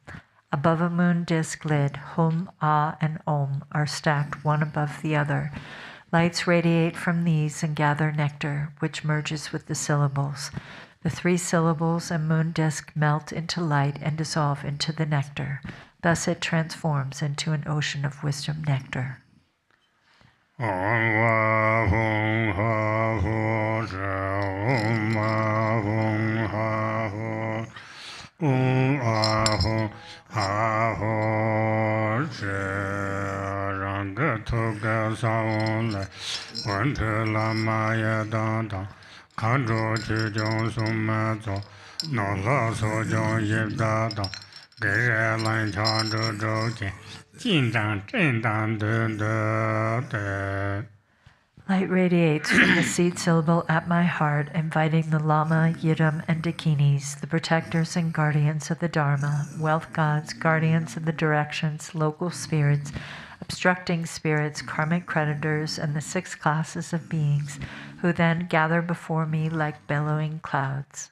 Above a moon disk lid, Hum, Ah, and Om are stacked one above the other. Lights radiate from these and gather nectar, which merges with the syllables. The 3 syllables and moon disk melt into light and dissolve into the nectar. Thus it transforms into an ocean of wisdom nectar. Light radiates from the seed syllable at my heart, inviting the Lama, Yiram, and Dakinis, the protectors and guardians of the Dharma, wealth gods, guardians of the directions, local spirits, obstructing spirits, karmic creditors, and the 6 classes of beings, who then gather before me like bellowing clouds.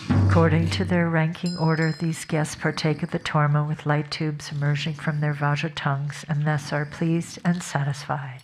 According to their ranking order, these guests partake of the Dharma with light tubes emerging from their Vajra tongues and thus are pleased and satisfied.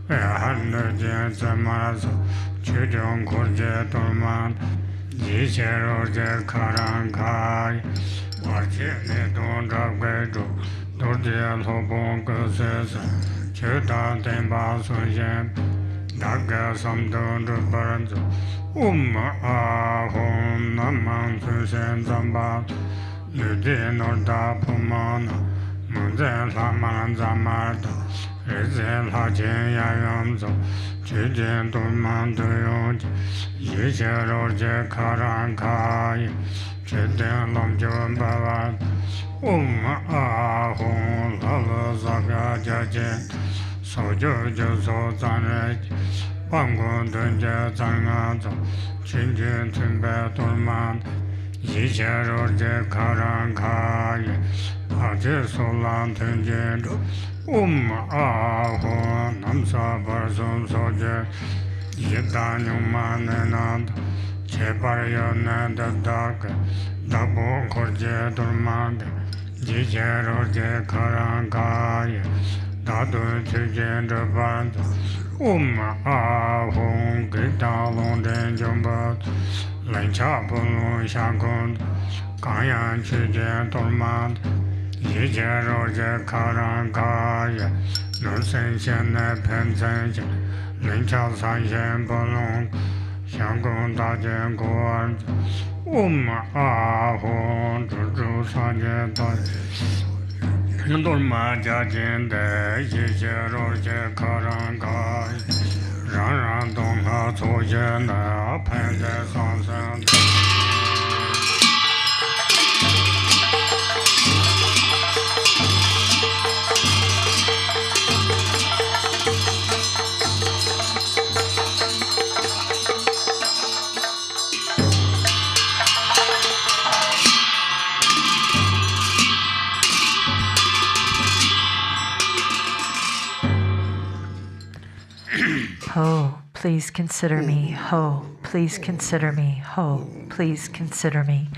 Handajan Zambala Chudong Kurje Dorman Jishero Je Karankai Marchini Don Dragwedo Dordia Lobon Goses Chuda Demba Sunjem Daga Samdon Baranzo Ahom Naman Sunsen Zambal Nudin Orda Pumana Munzen Lama Zamata Rizal Hajin Yayamzo Chujin Durman Duyoj Yishero Je Karankai Chudin Lomjon Bavat Ahom Lala Zaga Jajin Sojo Joso Zanrej Bangun Dunja Zangazo Chinjin Tumbe Durman Yishero Je Karankai Aje Solan Tunjin Ahom Namsa Barsum Soje Yidanyumanenand Cheparyananda Dak Dabo Korje Durmand Jishero Je Karankai Dadu Chujin Draband Ahom Gridalon Den Jumbat Lenchapulun Shankund Kayan Chujin Durmand Yijero Je Karankai Nursen Shene Pensen Lincha Sanshen Bolong Shankun Dajen Guan Ahom Drudu Sanjen Doi Durma Jajin De Yijero Je Karankai Ran Dong Ha Tsojen De Pensen Sansen Ho, please consider me. Ho, please consider me. Ho, please consider me.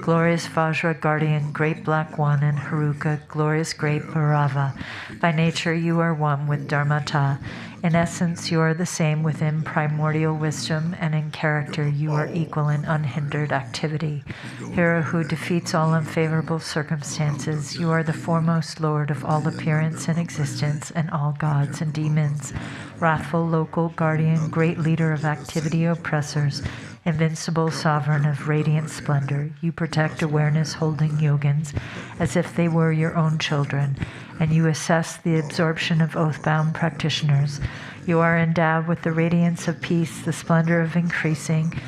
Glorious Vajra, guardian, great black one, and Haruka, glorious great Bhairava. By nature you are one with Dharmata. In essence you are the same within primordial wisdom, and in character you are equal in unhindered activity. Hero who defeats all unfavorable circumstances, you are the foremost lord of all appearance and existence and all gods and demons. Wrathful local guardian, great leader of activity oppressors, invincible sovereign of radiant splendor, you protect awareness holding yogins as if they were your own children, and you assess the absorption of oath-bound practitioners. You are endowed with the radiance of peace, the splendor of increasing,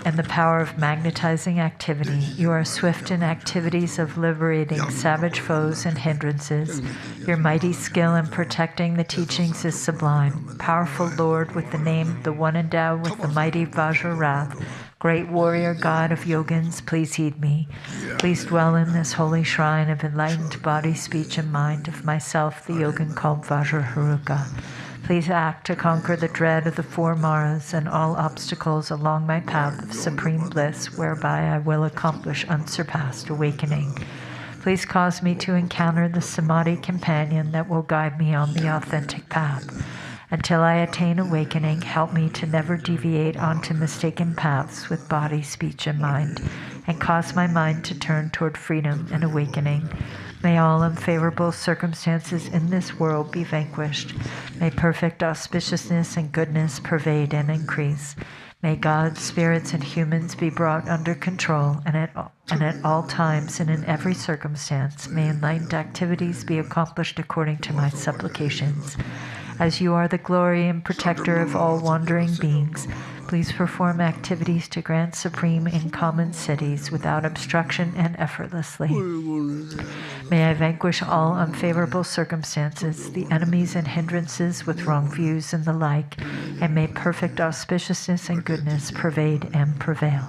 and the power of magnetizing activity. You are swift in activities of liberating savage foes and hindrances. Your mighty skill in protecting the teachings is sublime. Powerful Lord with the name, the one endowed with the mighty Vajra wrath, great warrior god of yogins, please heed me. Please dwell in this holy shrine of enlightened body, speech, and mind of myself, the yogin called Vajra Haruka. Please act to conquer the dread of the four Maras and all obstacles along my path of supreme bliss, whereby I will accomplish unsurpassed awakening. Please cause me to encounter the Samadhi companion that will guide me on the authentic path. Until I attain awakening, help me to never deviate onto mistaken paths with body, speech, and mind, and cause my mind to turn toward freedom and awakening. May all unfavorable circumstances in this world be vanquished. May perfect auspiciousness and goodness pervade and increase. May God, spirits, and humans be brought under control, and at all times and in every circumstance, may enlightened activities be accomplished according to my supplications. As you are the glory and protector of all wandering beings, please perform activities to grant supreme in common cities without obstruction and effortlessly. May I vanquish all unfavorable circumstances, the enemies and hindrances with wrong views and the like, and may perfect auspiciousness and goodness pervade and prevail.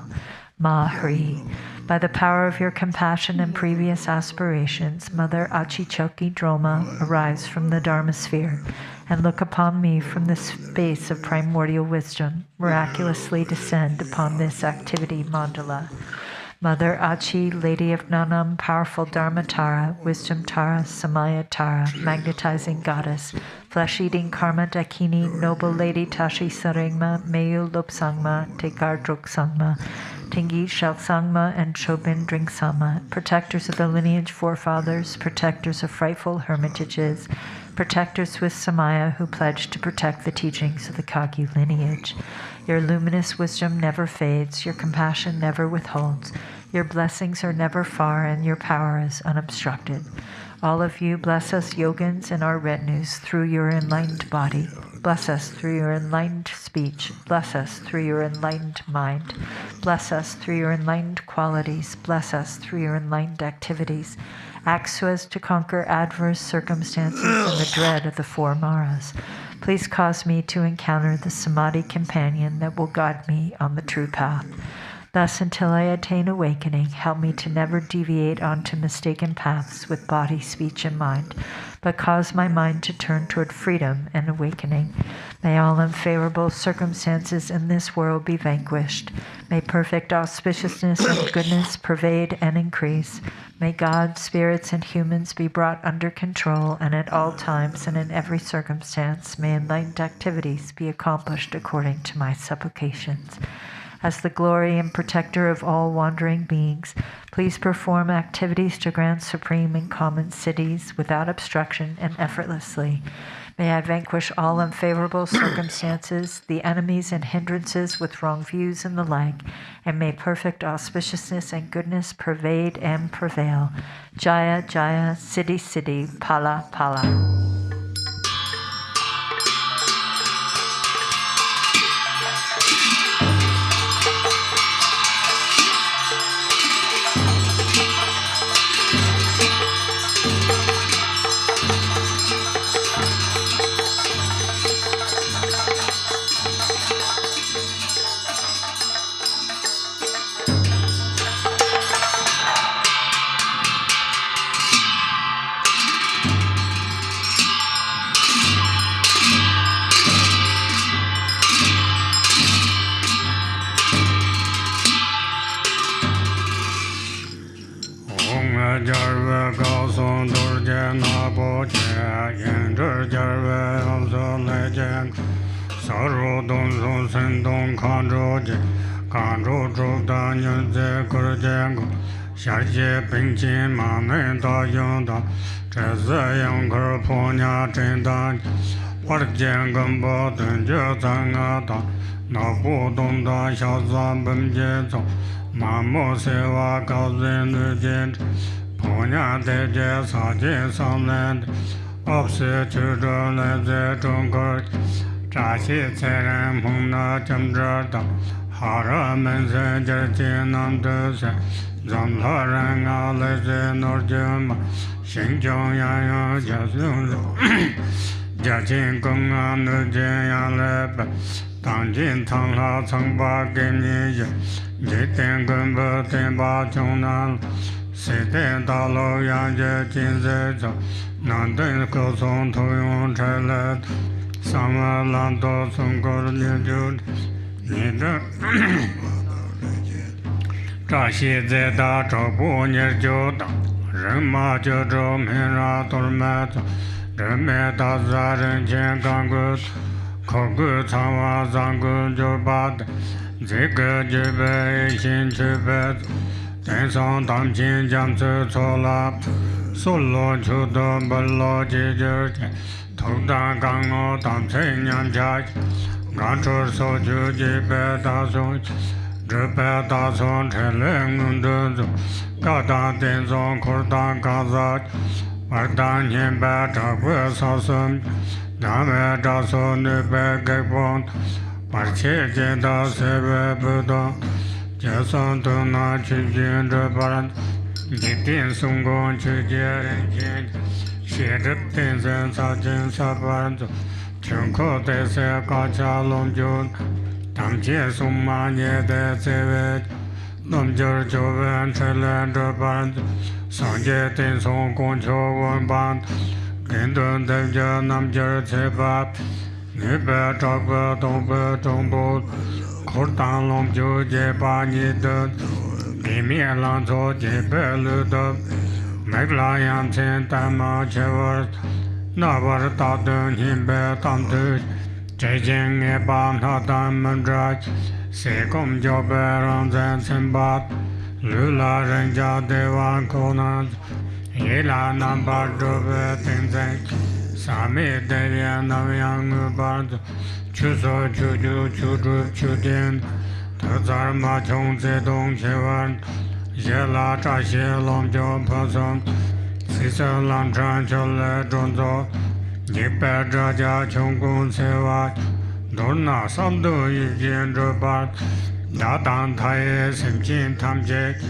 Mahri. By the power of your compassion and previous aspirations, Mother Achichoki Droma, arise from the Dharma sphere and look upon me from the space of primordial wisdom, miraculously descend upon this activity mandala. Mother Achi, Lady of Nanam, powerful Dharma Tara, Wisdom Tara, Samaya Tara, magnetizing goddess, flesh-eating Karma Dakini, noble Lady Tashi Saringma, Meyu Lopsangma, Tekar Droksangma, Tingi Shalsangma, and Chobin Dringsama, protectors of the lineage forefathers, protectors of frightful hermitages, protectors with Samaya who pledged to protect the teachings of the Kagyu lineage. Your luminous wisdom never fades, your compassion never withholds, your blessings are never far, and your power is unobstructed. All of you bless us yogins and our retinues through your enlightened body. Bless us through your enlightened speech. Bless us through your enlightened mind. Bless us through your enlightened qualities. Bless us through your enlightened activities. Act so as to conquer adverse circumstances and the dread of the four maras. Please cause me to encounter the samadhi companion that will guide me on the true path. Thus, until I attain awakening, help me to never deviate onto mistaken paths with body, speech, and mind, but cause my mind to turn toward freedom and awakening. May all unfavorable circumstances in this world be vanquished. May perfect auspiciousness and goodness pervade and increase. May God, spirits, and humans be brought under control, and at all times and in every circumstance, may enlightened activities be accomplished according to my supplications. As the glory and protector of all wandering beings, please perform activities to grant supreme and common cities without obstruction and effortlessly. May I vanquish all unfavorable circumstances, the enemies and hindrances with wrong views and the like, and may perfect auspiciousness and goodness pervade and prevail. Jaya, Jaya, Siddhi, Siddhi, Pala, Pala. Gimi Lan Zo Jibe Ludo, Megla Yan Chen Dharma Chöpa Navar Tadun Himbe Tamtu, Jejing Eba Nadan Mandraj, Sekum Jobe Ranzen Simbat, Lula Renja Devan Konan, Yela Nambar Jobe Tenzeng, Sami Devian Navyang Ubard, Chuso Chuju Chudrup Chudin, Tazarma Chung Zedong Chevan, Yela Chashi Long Jo Pason, Sisa Lan Chan Chole Jonzo, Yipe Jaja Chung Gun Sewa, Dorna Samdu Yijin Rubat, Yatan Taye Simchin Tamjek,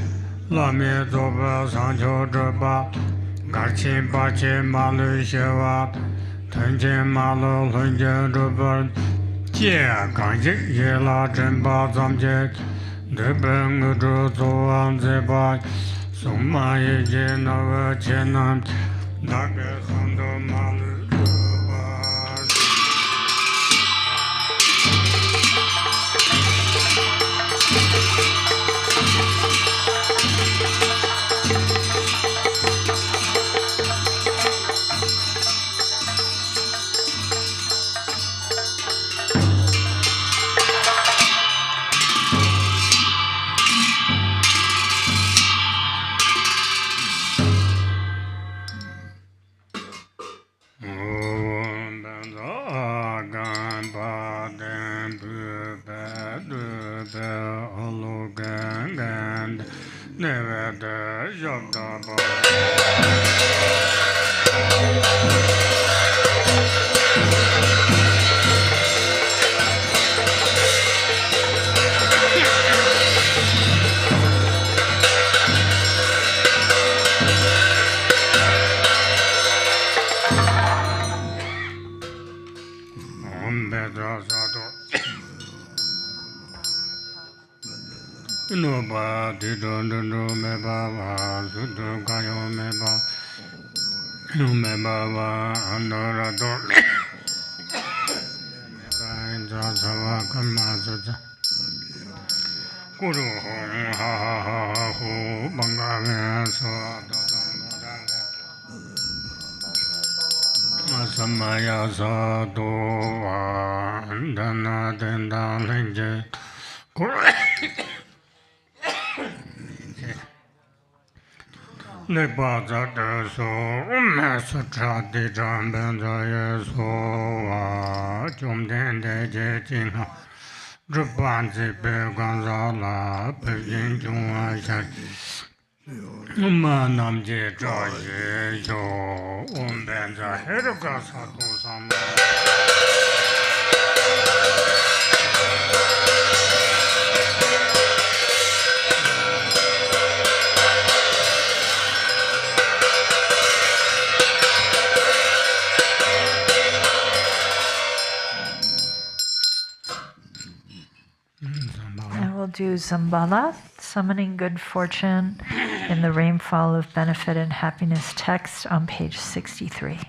Lami Zoba Sancho Rubat, Garchen Rinpoche Malu Shewa, Tenchen Malu Lunjen Rubat, Jie Ganjik Yela Chenpa Zamjek, Debeng Udru Zuan Zebai, Summa Yije Nava Chenan, Dake Sando Malu Rubat. Nuba Didon Meba Sudu Gayo Meba Numeba Andorador Meba Indra Sava Kamazuja Guru Hong Ha Ha Ha Hu Bangame So Samaya Sado Dana Denda Lenje Nepa Zata So Masutra De Jamben Zaya So Chum Den De Je Jina Drupan Zipe Gonzala Pejin Chungwa Shak Nam Je Zha Ye Yo Ben Za Heruka Sato Sama We'll do Zambala, summoning good fortune in the rainfall of benefit and happiness text on page 63.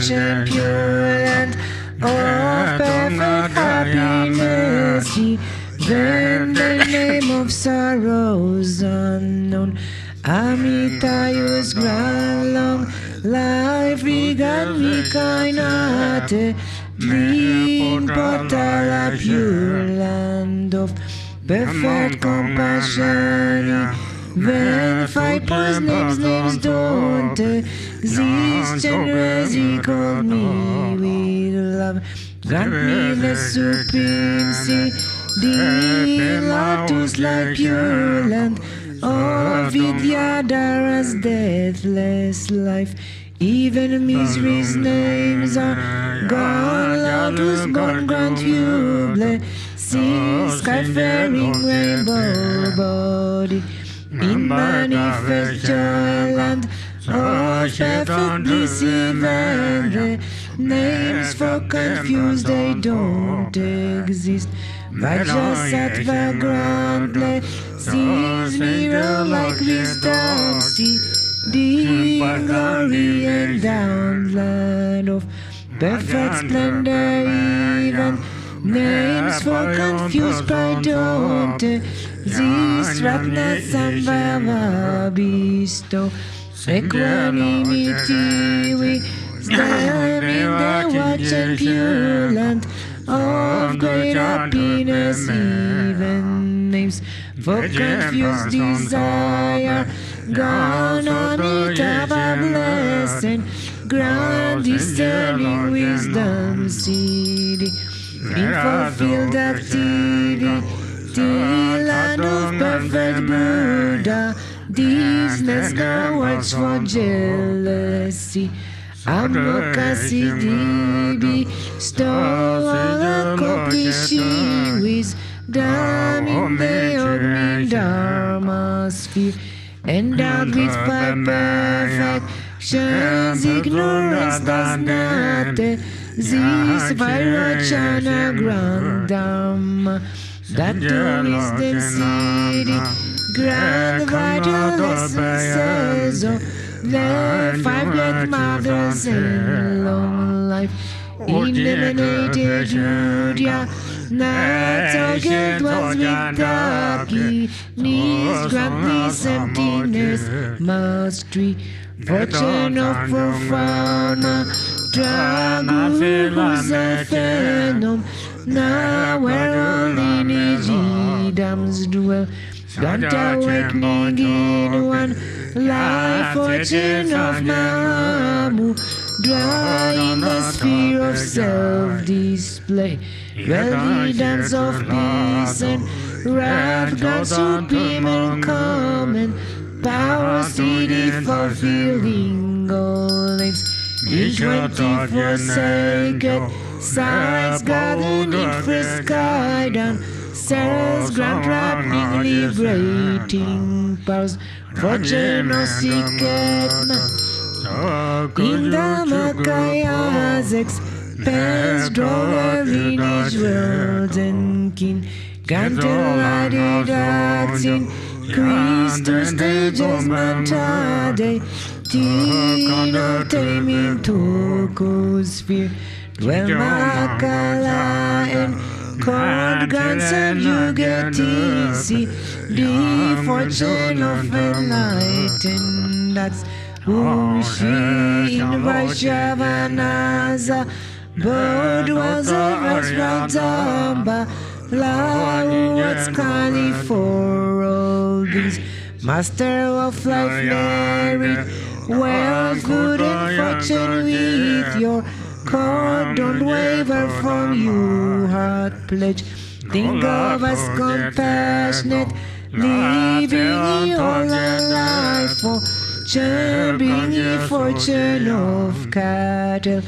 and pure and of perfect happiness, then the name of sorrows unknown. Amitayus grand long life began Vikainate, clean Potala pure land of perfect compassion. When 5 names don't exist, generously called me with love. Grant me the supremacy, the lotus like pure land of Vidyadhara's deathless life. Even misery's names are gone, lotus born, grant you blessings, sky-faring rainbow body, in manifest joy land of perfect bliss. Even the names for confused, they don't exist. Vajasattva grant blessings, mirror like wisdom, see deep glory and downland of perfect splendor. Even names for confused pride don't exist. Ratna Zambala bestow equanimity, wisdom in the watch and pure land of great happiness. Even names for confused desire, gone on it of a blessing, grant discerning wisdom seed in fulfilled activity, land of perfect Buddha. Business no words for jealousy. Amokasiddhi, bestow accomplishing wisdom in the opening Dharma sphere. Endowed with perfections, ignorance does not exist. Vairocana grand Dharma, that is the city. Grand vital essences of the 5 great mothers in long life. Eliminated Judya, not all guilt was Vidaki. Knees grant this emptiness, mastery, fortune of profound Dragu who's a phenom. Now where all lineage Idams dwell, grant awakening in one life, fortune of Mahamu, dry in the sphere of self-display, wealthy dance of peace and wrath, God supreme and common, power city fulfilling all lives, in 24 sacred sides, gathered in first sky down, Sarah's grand rapid liberating powers, for Genosiketma. In Dhammacaya's expanse, draw lineage, worlds and kin, cantel-lighted acts in crystal stages, mantade, Tino taming Tokosphere, dwell Makala and Chord guns and Yugatisi, the fortune of enlightened acts, whom she in Vaishyavanaza, bird was a Zambala, what's kindly for all these, master of life merit, well, good and fortune with your chord, don't waver from you, heart pledge. Think of us compassionate, leaving you all alive for being ye fortune of cattle,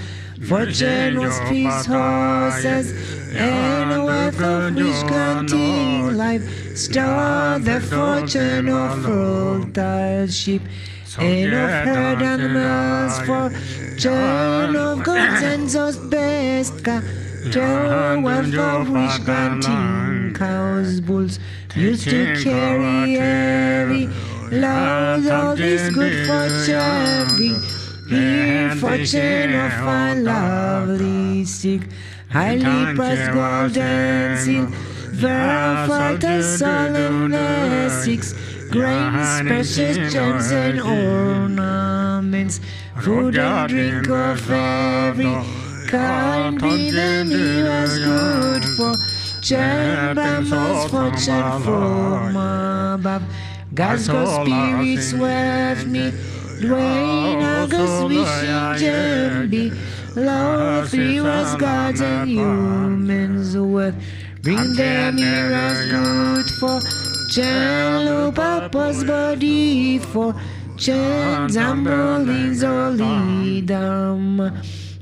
fortune of peace horses, and wealth of which granting life, star the fortune of fertile sheep, and of herd animals, fortune of goats and those best cattle, wealth of which granting cows, bulls, used to carry heavy loads. All this good fortune, here fortune of a lovely sick, highly priced gold and silver, fertile solemn Essex, grains, precious gems and ornaments, food and drink of every kind, be the nearest good for fortune from above. God's God spirits with me, Dwayne August wishing Jambi, Lord, three was gods and humans worth. Bring them here as good for Chan Papa's body for Chan Zambalin's holy Dharma.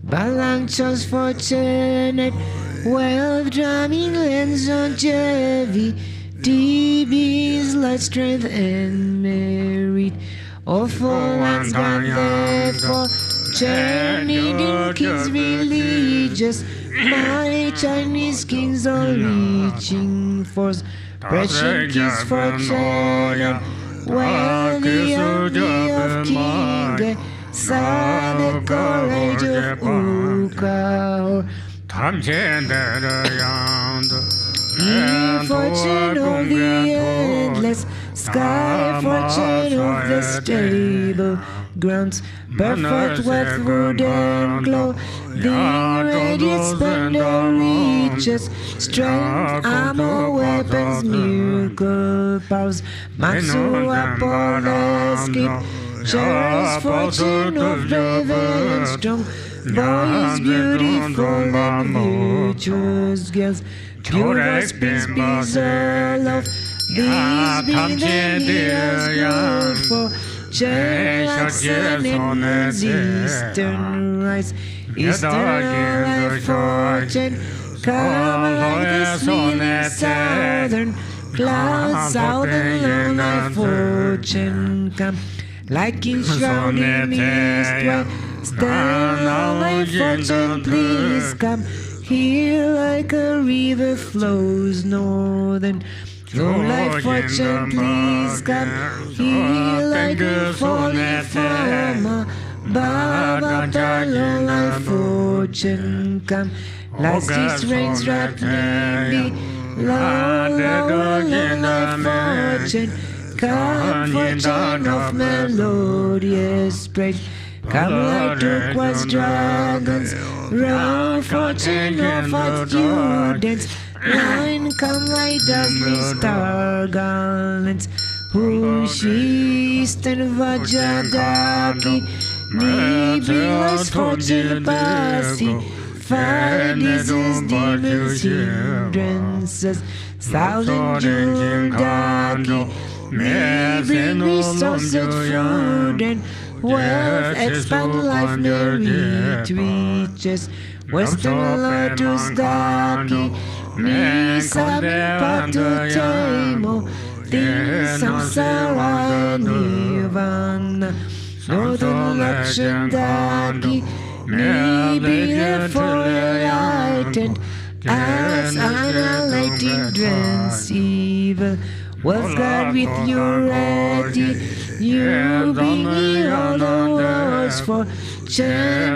Balang chose for Chanet, wealth drumming lands on Jevi, TB's light strength and merit. All for one's gone there for Chan Indian kings religious. My Chinese kings are reaching for precious keys for China. Well, the army of King, the courage of Uka, fortune of the endless sky, fortune of the stable grounds, perfect with wood and glow, the radiant splendor reaches, strength, armor, weapons, miracle powers, Matsu Apollo, cherished fortune of brave and strong, boys beautiful and virtuous girls, pure peace, peace, love, these be the years good for Jackson and Eastern rise, Eastern life fortune, come like the smiling southern clouds, southern life fortune come, like in shrouding mist, white, stand on life fortune, please come, here like a river flows northern. Flow like fortune, please come here like a falling from above. Up along like fortune come, like these rains wrapped in me. Low, low, low like fortune, come fortune of melodious praise. Come like turquoise dragons, round fortune of our students. Line come like dazzling star garlands, push east and Vajradaki, nebulous fortune passing, fire disease, demons, hindrances, thousand Judaki, may bring resources, food and wealth, expand life, no retreaches, Western lotus Daki, me sampatu temo, things samsara nirvana, northern Lakshan Daki, me be there for enlightened, as annihilating dreams evil. Was God with you ready? You bring me all the words for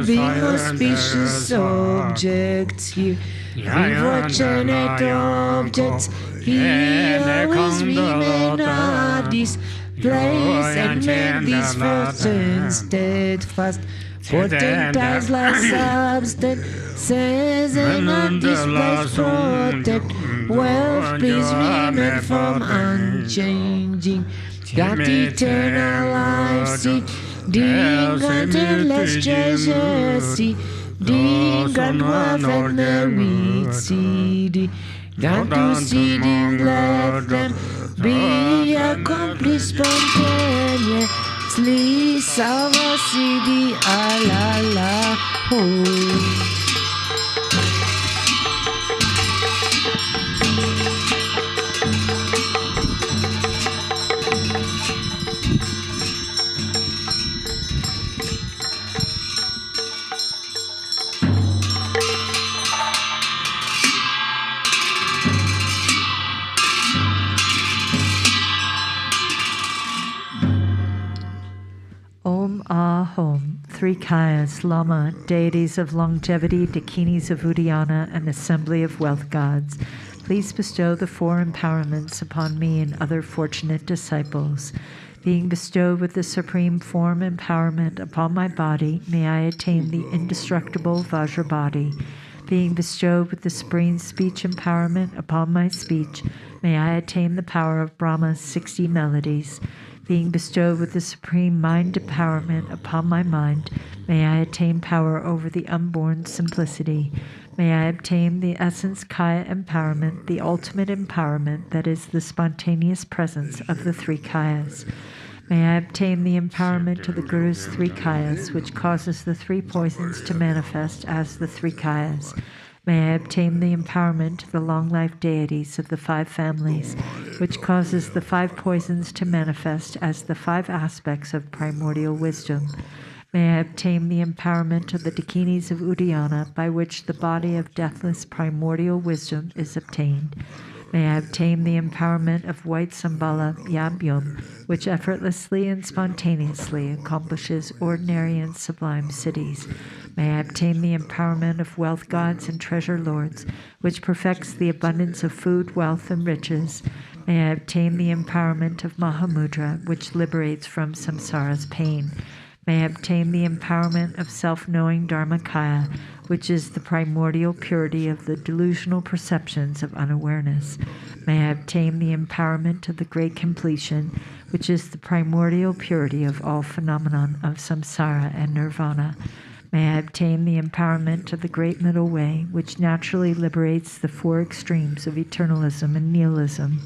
being auspicious objects here. Unfortunate objects here always remain at this place and make this fortune steadfast. Potentials like substance says and on this place protect. Wealth please remain from unchanging. Got eternal life, see. Ding endless treasure, see. Ding God wealth and merit, see. Got to see them, let them be accomplished spontaneously. Sava Siddhi Alala Ho. Home, three Kayas, Lama, deities of longevity, Dakinis of Uddiyana, and assembly of wealth gods. Please bestow the four empowerments upon me and other fortunate disciples. Being bestowed with the supreme form empowerment upon my body, may I attain the indestructible Vajra body. Being bestowed with the supreme speech empowerment upon my speech, may I attain the power of Brahma's 60 melodies. Being bestowed with the supreme mind empowerment upon my mind, may I attain power over the unborn simplicity. May I obtain the essence Kaya empowerment, the ultimate empowerment that is the spontaneous presence of the 3 Kayas. May I obtain the empowerment of the Guru's 3 Kayas, which causes the 3 poisons to manifest as the 3 Kayas. May I obtain the empowerment of the long-life deities of the 5 families, which causes the 5 poisons to manifest as the 5 aspects of primordial wisdom. May I obtain the empowerment of the Dakinis of Udayana, by which the body of deathless primordial wisdom is obtained. May I obtain the empowerment of white Zambala Yambyum, which effortlessly and spontaneously accomplishes ordinary and sublime cities. May I obtain the empowerment of wealth gods and treasure lords, which perfects the abundance of food, wealth, and riches. May I obtain the empowerment of Mahamudra, which liberates from samsara's pain. May I obtain the empowerment of self-knowing Dharmakaya, which is the primordial purity of the delusional perceptions of unawareness. May I obtain the empowerment of the great completion, which is the primordial purity of all phenomenon of samsara and nirvana. May I obtain the empowerment of the great middle way, which naturally liberates the 4 extremes of eternalism and nihilism.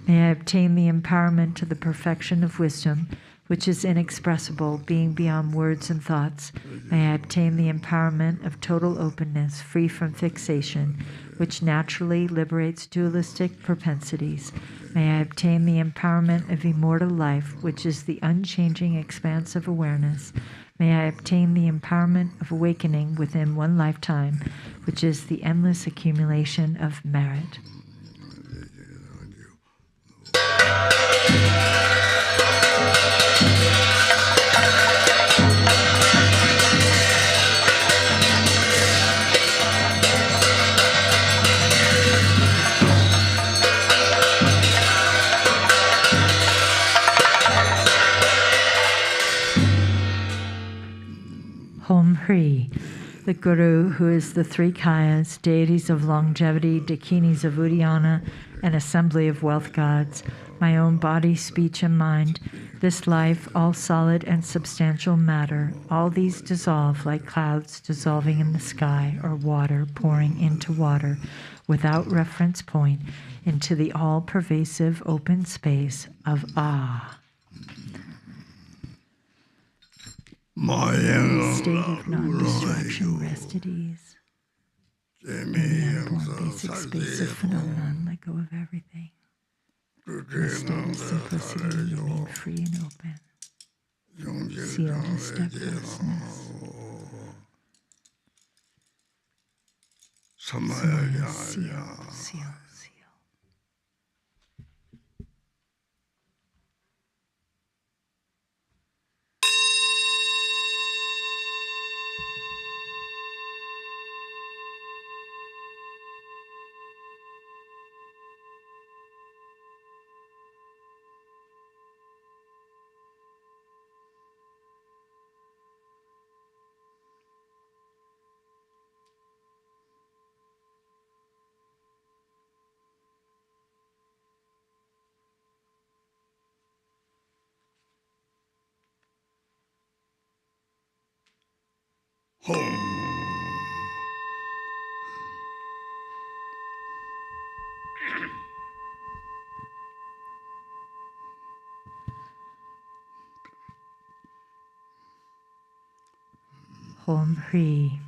May I obtain the empowerment of the perfection of wisdom, which is inexpressible, being beyond words and thoughts. May I obtain the empowerment of total openness, free from fixation, which naturally liberates dualistic propensities. May I obtain the empowerment of immortal life, which is the unchanging expanse of awareness. May I obtain the empowerment of awakening within one lifetime, which is the endless accumulation of merit. Hom Hri, the Guru, who is the 3 Kayas, deities of longevity, Dakinis of Udayana, and assembly of wealth gods, my own body, speech, and mind, this life, all solid and substantial matter, all these dissolve like clouds dissolving in the sky, or water pouring into water, without reference point, into the all-pervasive open space of Ah. State of non-distraction, rest at ease. In the unborn basic space of phenomenon, let go of everything. In a state of simplicity, remain free and open. Seal the steadfastness. Seal. Hom Hri.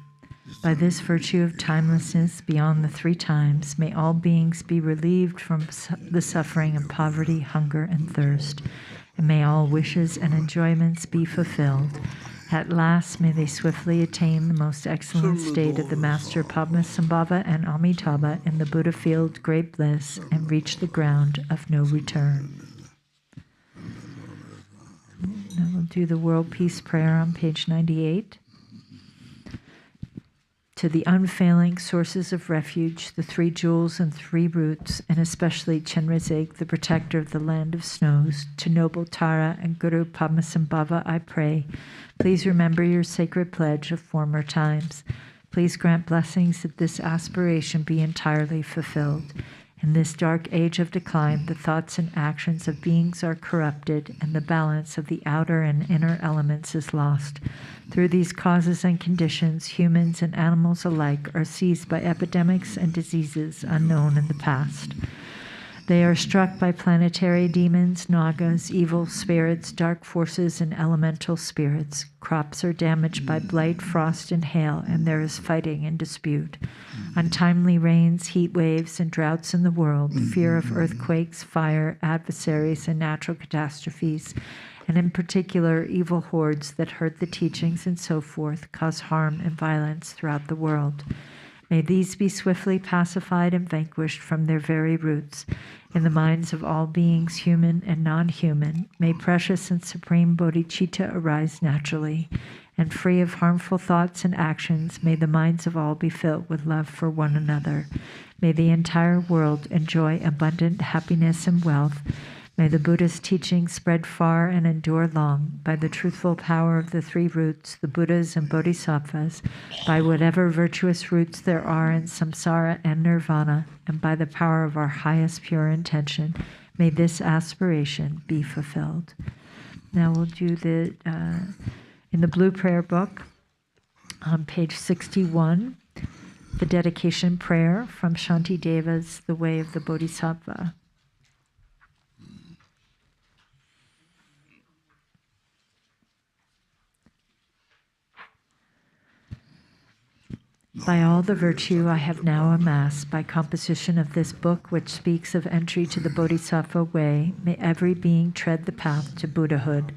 By this virtue of timelessness beyond the 3 times, may all beings be relieved from the suffering of poverty, hunger, and thirst, and may all wishes and enjoyments be fulfilled. At last, may they swiftly attain the most excellent state of the Master Padmasambhava and Amitabha in the Buddha field, great bliss, and reach the ground of no return. Now we'll do the World Peace Prayer on page 98. To the unfailing sources of refuge, the 3 jewels and 3 roots, and especially Chenrezig, the protector of the land of snows, to noble Tara and Guru Padmasambhava I pray, please remember your sacred pledge of former times. Please grant blessings that this aspiration be entirely fulfilled. In this dark age of decline, the thoughts and actions of beings are corrupted, and the balance of the outer and inner elements is lost. Through these causes and conditions, humans and animals alike are seized by epidemics and diseases unknown in the past. They are struck by planetary demons, nagas, evil spirits, dark forces, and elemental spirits. Crops are damaged by blight, frost, and hail, and there is fighting and dispute. Untimely rains, heat waves, and droughts in the world, fear of earthquakes, fire, adversaries, and natural catastrophes, and in particular, evil hordes that hurt the teachings and so forth, cause harm and violence throughout the world. May these be swiftly pacified and vanquished from their very roots. In the minds of all beings, human and non-human, may precious and supreme bodhicitta arise naturally, and free of harmful thoughts and actions, may the minds of all be filled with love for one another. May the entire world enjoy abundant happiness and wealth. May the Buddha's teachings spread far and endure long by the truthful power of the three roots, the Buddhas and Bodhisattvas, by whatever virtuous roots there are in samsara and nirvana, and by the power of our highest pure intention. May this aspiration be fulfilled. Now we'll do in the Blue Prayer Book, on page 61, the dedication prayer from Shantideva's The Way of the Bodhisattva. By all the virtue I have now amassed, by composition of this book which speaks of entry to the Bodhisattva way, may every being tread the path to Buddhahood.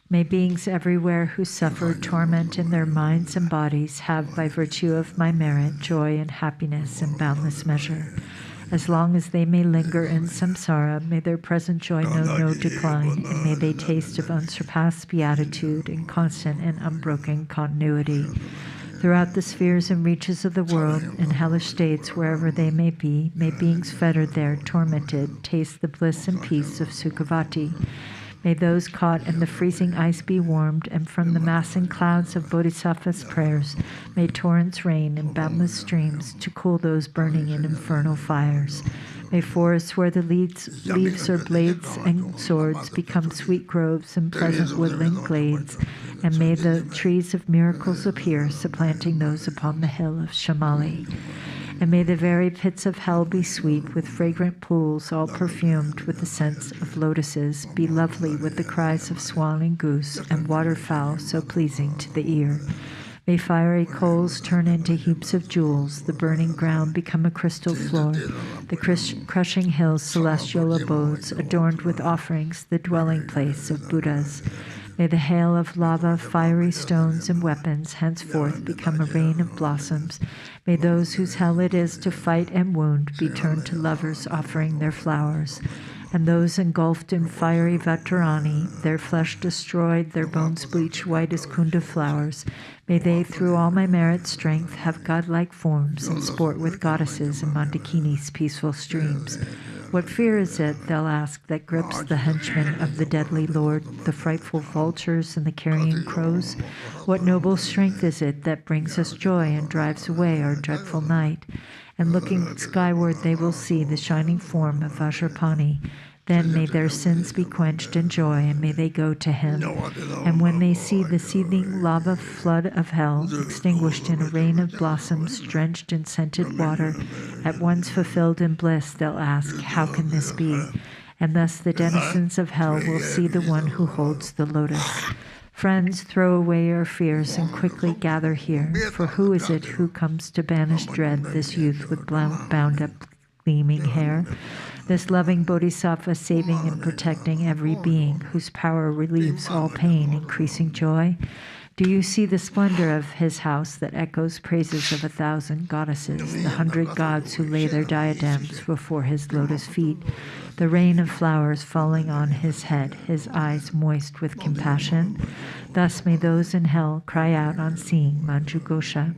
May beings everywhere who suffer torment in their minds and bodies have, by virtue of my merit, joy and happiness in boundless measure. As long as they may linger in samsara, may their present joy know no decline, and may they taste of unsurpassed beatitude in constant and unbroken continuity. Throughout the spheres and reaches of the world, in hellish states wherever they may be, may beings fettered there, tormented, taste the bliss and peace of Sukhavati. May those caught in the freezing ice be warmed, and from the massing clouds of Bodhisattva's prayers, may torrents rain in boundless streams to cool those burning in infernal fires. May forests where the leaves are blades and swords become sweet groves and pleasant woodland glades, and may the trees of miracles appear, supplanting those upon the hill of Shamali. And may the very pits of hell be sweet with fragrant pools, all perfumed with the scents of lotuses, be lovely with the cries of swan and goose, and waterfowl so pleasing to the ear. May fiery coals turn into heaps of jewels, the burning ground become a crystal floor, the crushing hills celestial abodes, adorned with offerings, the dwelling place of Buddhas. May the hail of lava, fiery stones, and weapons henceforth become a rain of blossoms. May those whose hell it is to fight and wound be turned to lovers offering their flowers. And those engulfed in fiery Vatarani, their flesh destroyed, their bones bleached white as kunda flowers, may they, through all my merit strength, have godlike forms and sport with goddesses in Mandakini's peaceful streams. What fear is it, they'll ask, that grips the henchmen of the deadly Lord, the frightful vultures and the carrion crows? What noble strength is it that brings us joy and drives away our dreadful night? And looking skyward they will see the shining form of Vajrapani. Then may their sins be quenched in joy, and may they go to him. And when they see the seething lava flood of hell, extinguished in a rain of blossoms, drenched in scented water, at once fulfilled in bliss, they'll ask, how can this be? And thus the denizens of hell will see the one who holds the lotus. Friends, throw away your fears and quickly gather here, for who is it who comes to banish dread, this youth with bound-up gleaming hair? This loving bodhisattva saving and protecting every being, whose power relieves all pain, increasing joy? Do you see the splendor of his house that echoes praises of 1,000 goddesses, the 100 gods who lay their diadems before his lotus feet, the rain of flowers falling on his head, his eyes moist with compassion? Thus may those in hell cry out on seeing Manjughosha.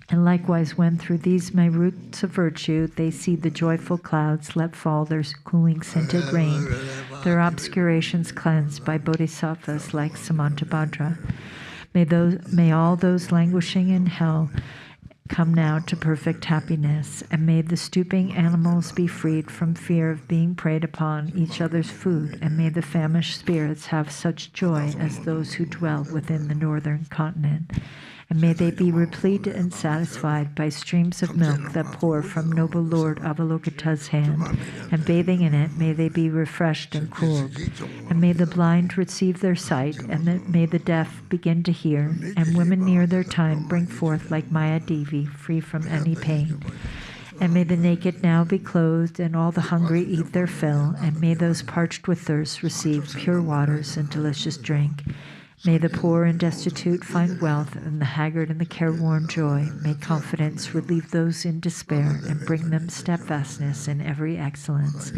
And likewise, when through these my roots of virtue they see the joyful clouds let fall their cooling scented rain, their obscurations cleansed by bodhisattvas like Samantabhadra. May all those languishing in hell come now to perfect happiness, and may the stooping animals be freed from fear of being preyed upon each other's food, and may the famished spirits have such joy as those who dwell within the northern continent. And may they be replete and satisfied by streams of milk that pour from noble Lord Avalokita's hand, and bathing in it, may they be refreshed and cooled. And may the blind receive their sight, and may the deaf begin to hear, and women near their time bring forth like Maya Devi, free from any pain. And may the naked now be clothed, and all the hungry eat their fill, and may those parched with thirst receive pure waters and delicious drink. May the poor and destitute find wealth, and the haggard and the careworn joy. May confidence relieve those in despair, and bring them steadfastness in every excellence.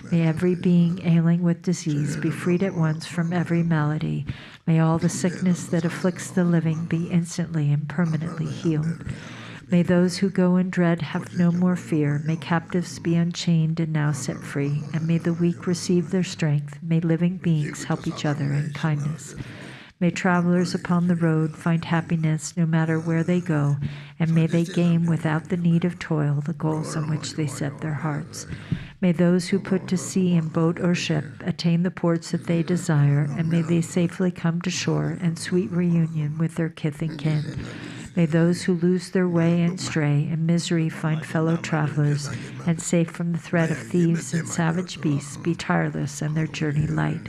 May every being ailing with disease be freed at once from every malady. May all the sickness that afflicts the living be instantly and permanently healed. May those who go in dread have no more fear. May captives be unchained and now set free. And may the weak receive their strength. May living beings help each other in kindness. May travelers upon the road find happiness no matter where they go, and may they gain without the need of toil the goals on which they set their hearts. May those who put to sea in boat or ship attain the ports that they desire, and may they safely come to shore in sweet reunion with their kith and kin. May those who lose their way and stray in misery find fellow travelers, and safe from the threat of thieves and savage beasts be tireless and their journey light.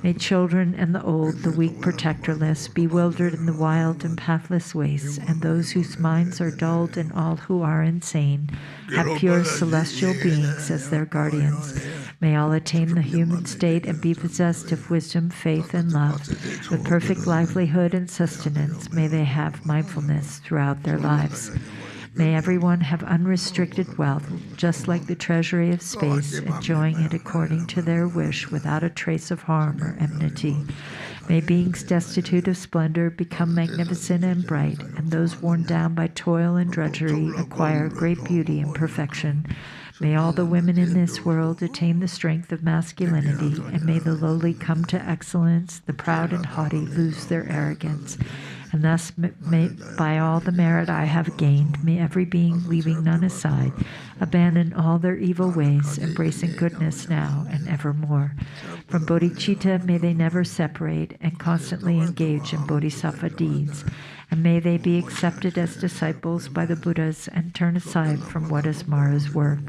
May children and the old, the weak protectorless, bewildered in the wild and pathless wastes, and those whose minds are dulled and all who are insane, have pure celestial beings as their guardians. May all attain the human state and be possessed of wisdom, faith, and love. With perfect livelihood and sustenance, may they have mindfulness throughout their lives. May everyone have unrestricted wealth, just like the treasury of space, enjoying it according to their wish without a trace of harm or enmity. May beings destitute of splendor become magnificent and bright, and those worn down by toil and drudgery acquire great beauty and perfection. May all the women in this world attain the strength of masculinity, and may the lowly come to excellence, the proud and haughty lose their arrogance. And thus, may, by all the merit I have gained, may every being, leaving none aside, abandon all their evil ways, embracing goodness now and evermore. From bodhicitta may they never separate, and constantly engage in bodhisattva deeds. And may they be accepted as disciples by the Buddhas and turn aside from what is Mara's work.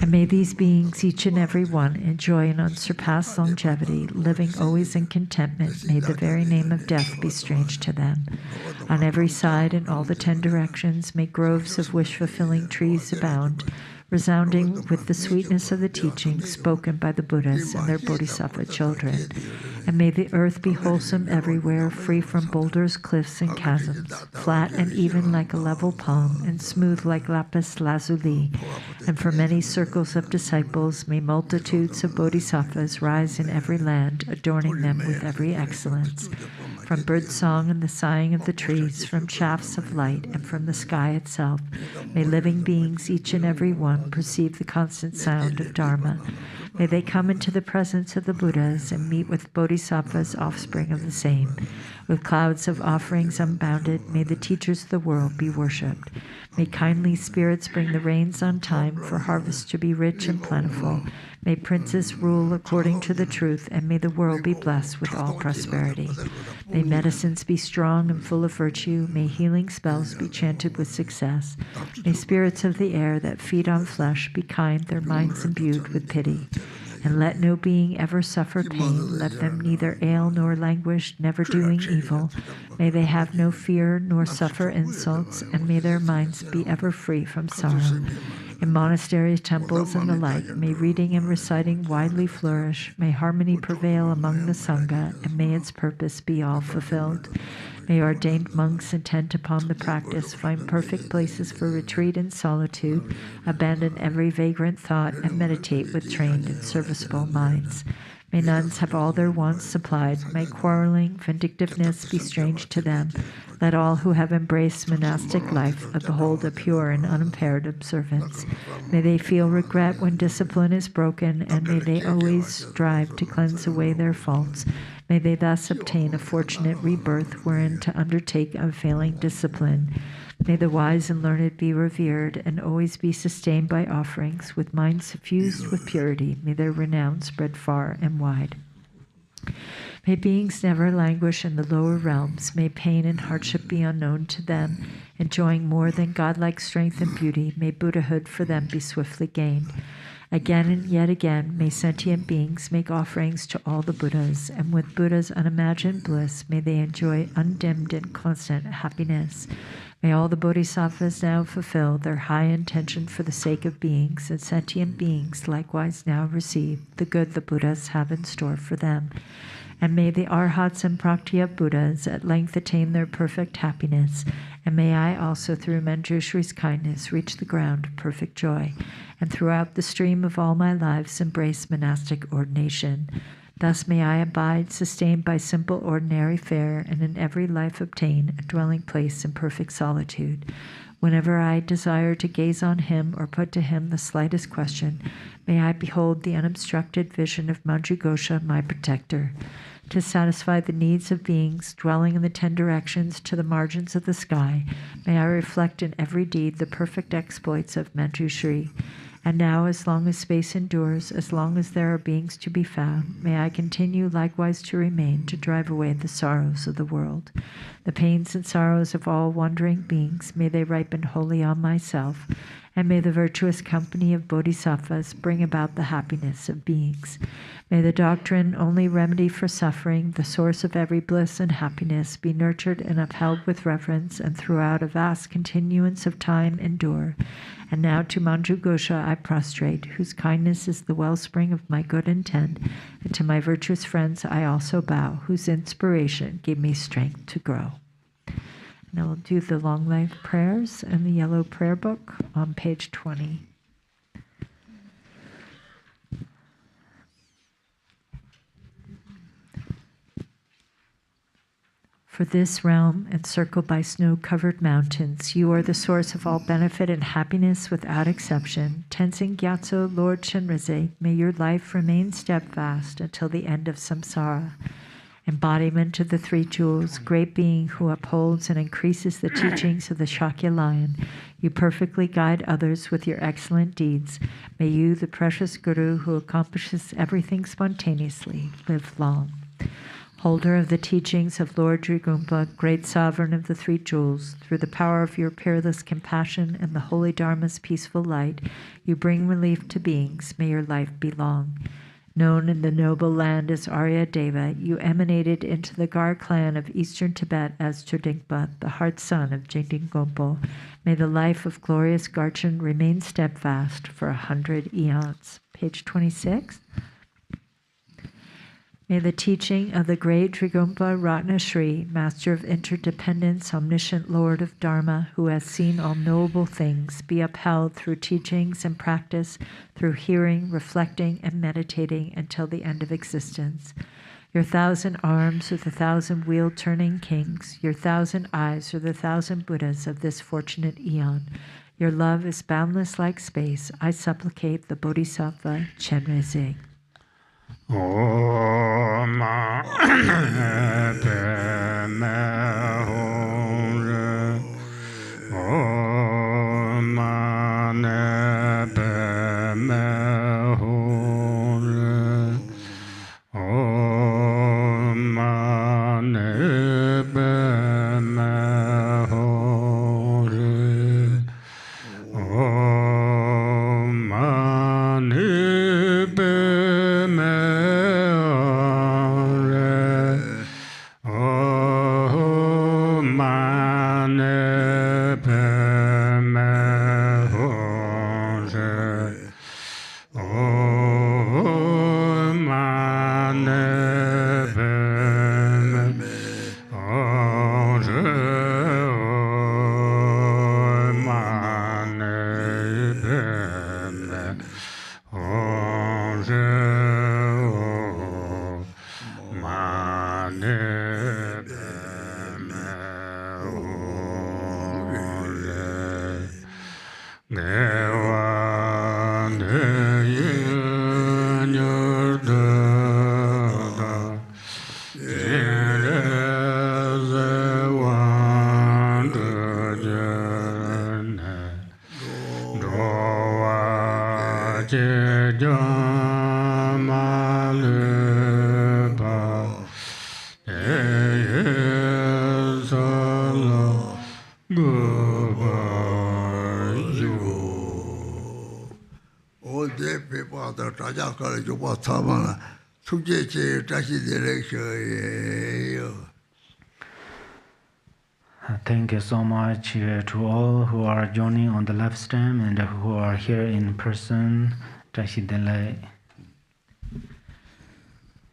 And may these beings, each and every one, enjoy an unsurpassed longevity, living always in contentment. May the very name of death be strange to them. On every side, in all the 10 directions, may groves of wish-fulfilling trees abound, resounding with the sweetness of the teachings spoken by the Buddhas and their bodhisattva children. And may the earth be wholesome everywhere, free from boulders, cliffs, and chasms, flat and even like a level palm, and smooth like lapis lazuli. And for many circles of disciples, may multitudes of bodhisattvas rise in every land, adorning them with every excellence. From birdsong and the sighing of the trees, from shafts of light, and from the sky itself, may living beings, each and every one, perceive the constant sound of Dharma. May they come into the presence of the Buddhas and meet with bodhisattvas, offspring of the same. With clouds of offerings unbounded, may the teachers of the world be worshipped. May kindly spirits bring the rains on time for harvests to be rich and plentiful. May princes rule according to the truth, and may the world be blessed with all prosperity. May medicines be strong and full of virtue. May healing spells be chanted with success. May spirits of the air that feed on flesh be kind, their minds imbued with pity. And let no being ever suffer pain. Let them neither ail nor languish, never doing evil. May they have no fear nor suffer insults, and may their minds be ever free from sorrow. In monasteries, temples, and the like, may reading and reciting widely flourish. May harmony prevail among the Sangha, and may its purpose be all fulfilled. May ordained monks intent upon the practice find perfect places for retreat and solitude, abandon every vagrant thought, and meditate with trained and serviceable minds. May nuns have all their wants supplied. May quarreling, vindictiveness be strange to them. Let all who have embraced monastic life behold a pure and unimpaired observance. May they feel regret when discipline is broken, and may they always strive to cleanse away their faults. May they thus obtain a fortunate rebirth wherein to undertake unfailing discipline. May the wise and learned be revered and always be sustained by offerings. With minds suffused with purity, may their renown spread far and wide. May beings never languish in the lower realms. May pain and hardship be unknown to them. Enjoying more than godlike strength and beauty, may Buddhahood for them be swiftly gained. Again and yet again, may sentient beings make offerings to all the Buddhas, and with Buddha's unimagined bliss, may they enjoy undimmed and constant happiness. May all the Bodhisattvas now fulfill their high intention for the sake of beings, and sentient beings likewise now receive the good the Buddhas have in store for them. And may the Arhats and Praktya Buddhas at length attain their perfect happiness, and may I also, through Manjushri's kindness, reach the ground of perfect joy, and throughout the stream of all my lives embrace monastic ordination. Thus may I abide, sustained by simple ordinary fare, and in every life obtain a dwelling place in perfect solitude. Whenever I desire to gaze on him or put to him the slightest question, may I behold the unobstructed vision of Manjughosha, my protector. To satisfy the needs of beings dwelling in the 10 directions to the margins of the sky, may I reflect in every deed the perfect exploits of Manjushri. And now, as long as space endures, as long as there are beings to be found, may I continue likewise to remain to drive away the sorrows of the world. The pains and sorrows of all wandering beings, may they ripen wholly on myself, and may the virtuous company of bodhisattvas bring about the happiness of beings. May the doctrine, only remedy for suffering, the source of every bliss and happiness, be nurtured and upheld with reverence, and throughout a vast continuance of time endure. And now to Manjughosha I prostrate, whose kindness is the wellspring of my good intent, and to my virtuous friends I also bow, whose inspiration gave me strength to grow. And I will do the long life prayers in the yellow prayer book on page 20. For this realm, encircled by snow-covered mountains, you are the source of all benefit and happiness without exception. Tenzin Gyatso, Lord Shenrezig, may your life remain steadfast until the end of samsara. Embodiment of the 3 jewels, great being who upholds and increases the teachings of the Shakya lion, you perfectly guide others with your excellent deeds. May you, the precious Guru who accomplishes everything spontaneously, live long. Holder of the teachings of Lord Drigumpa, great sovereign of the 3 jewels, through the power of your peerless compassion and the holy Dharma's peaceful light, you bring relief to beings. May your life be long. Known in the noble land as Arya Deva, you emanated into the Gar clan of eastern Tibet as Chodingpa, the heart son of Jingding Gompo. May the life of glorious Garchen remain steadfast for 100 eons. Page 26. May the teaching of the great Trigumpa Ratna Shri, Master of Interdependence, Omniscient Lord of Dharma, who has seen all knowable things, be upheld through teachings and practice, through hearing, reflecting, and meditating until the end of existence. Your 1,000 arms are the 1,000 wheel-turning kings. Your 1,000 eyes are the 1,000 Buddhas of this fortunate eon. Your love is boundless like space. I supplicate the Bodhisattva Chenrezig. Om Pema Hore Om Pema Hore Om Pema Hore Om All day people the Tajaka Chöpa Sadhana Supplication direction. Thank you so much to all who are joining on the live stream and who are here in person.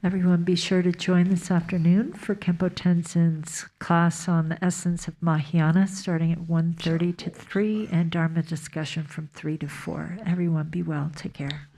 Everyone be sure to join this afternoon for Khenpo Tenzin's class on the essence of Mahayana starting at 1:30 to 3 and Dharma discussion from 3 to 4. Everyone be well. Take care.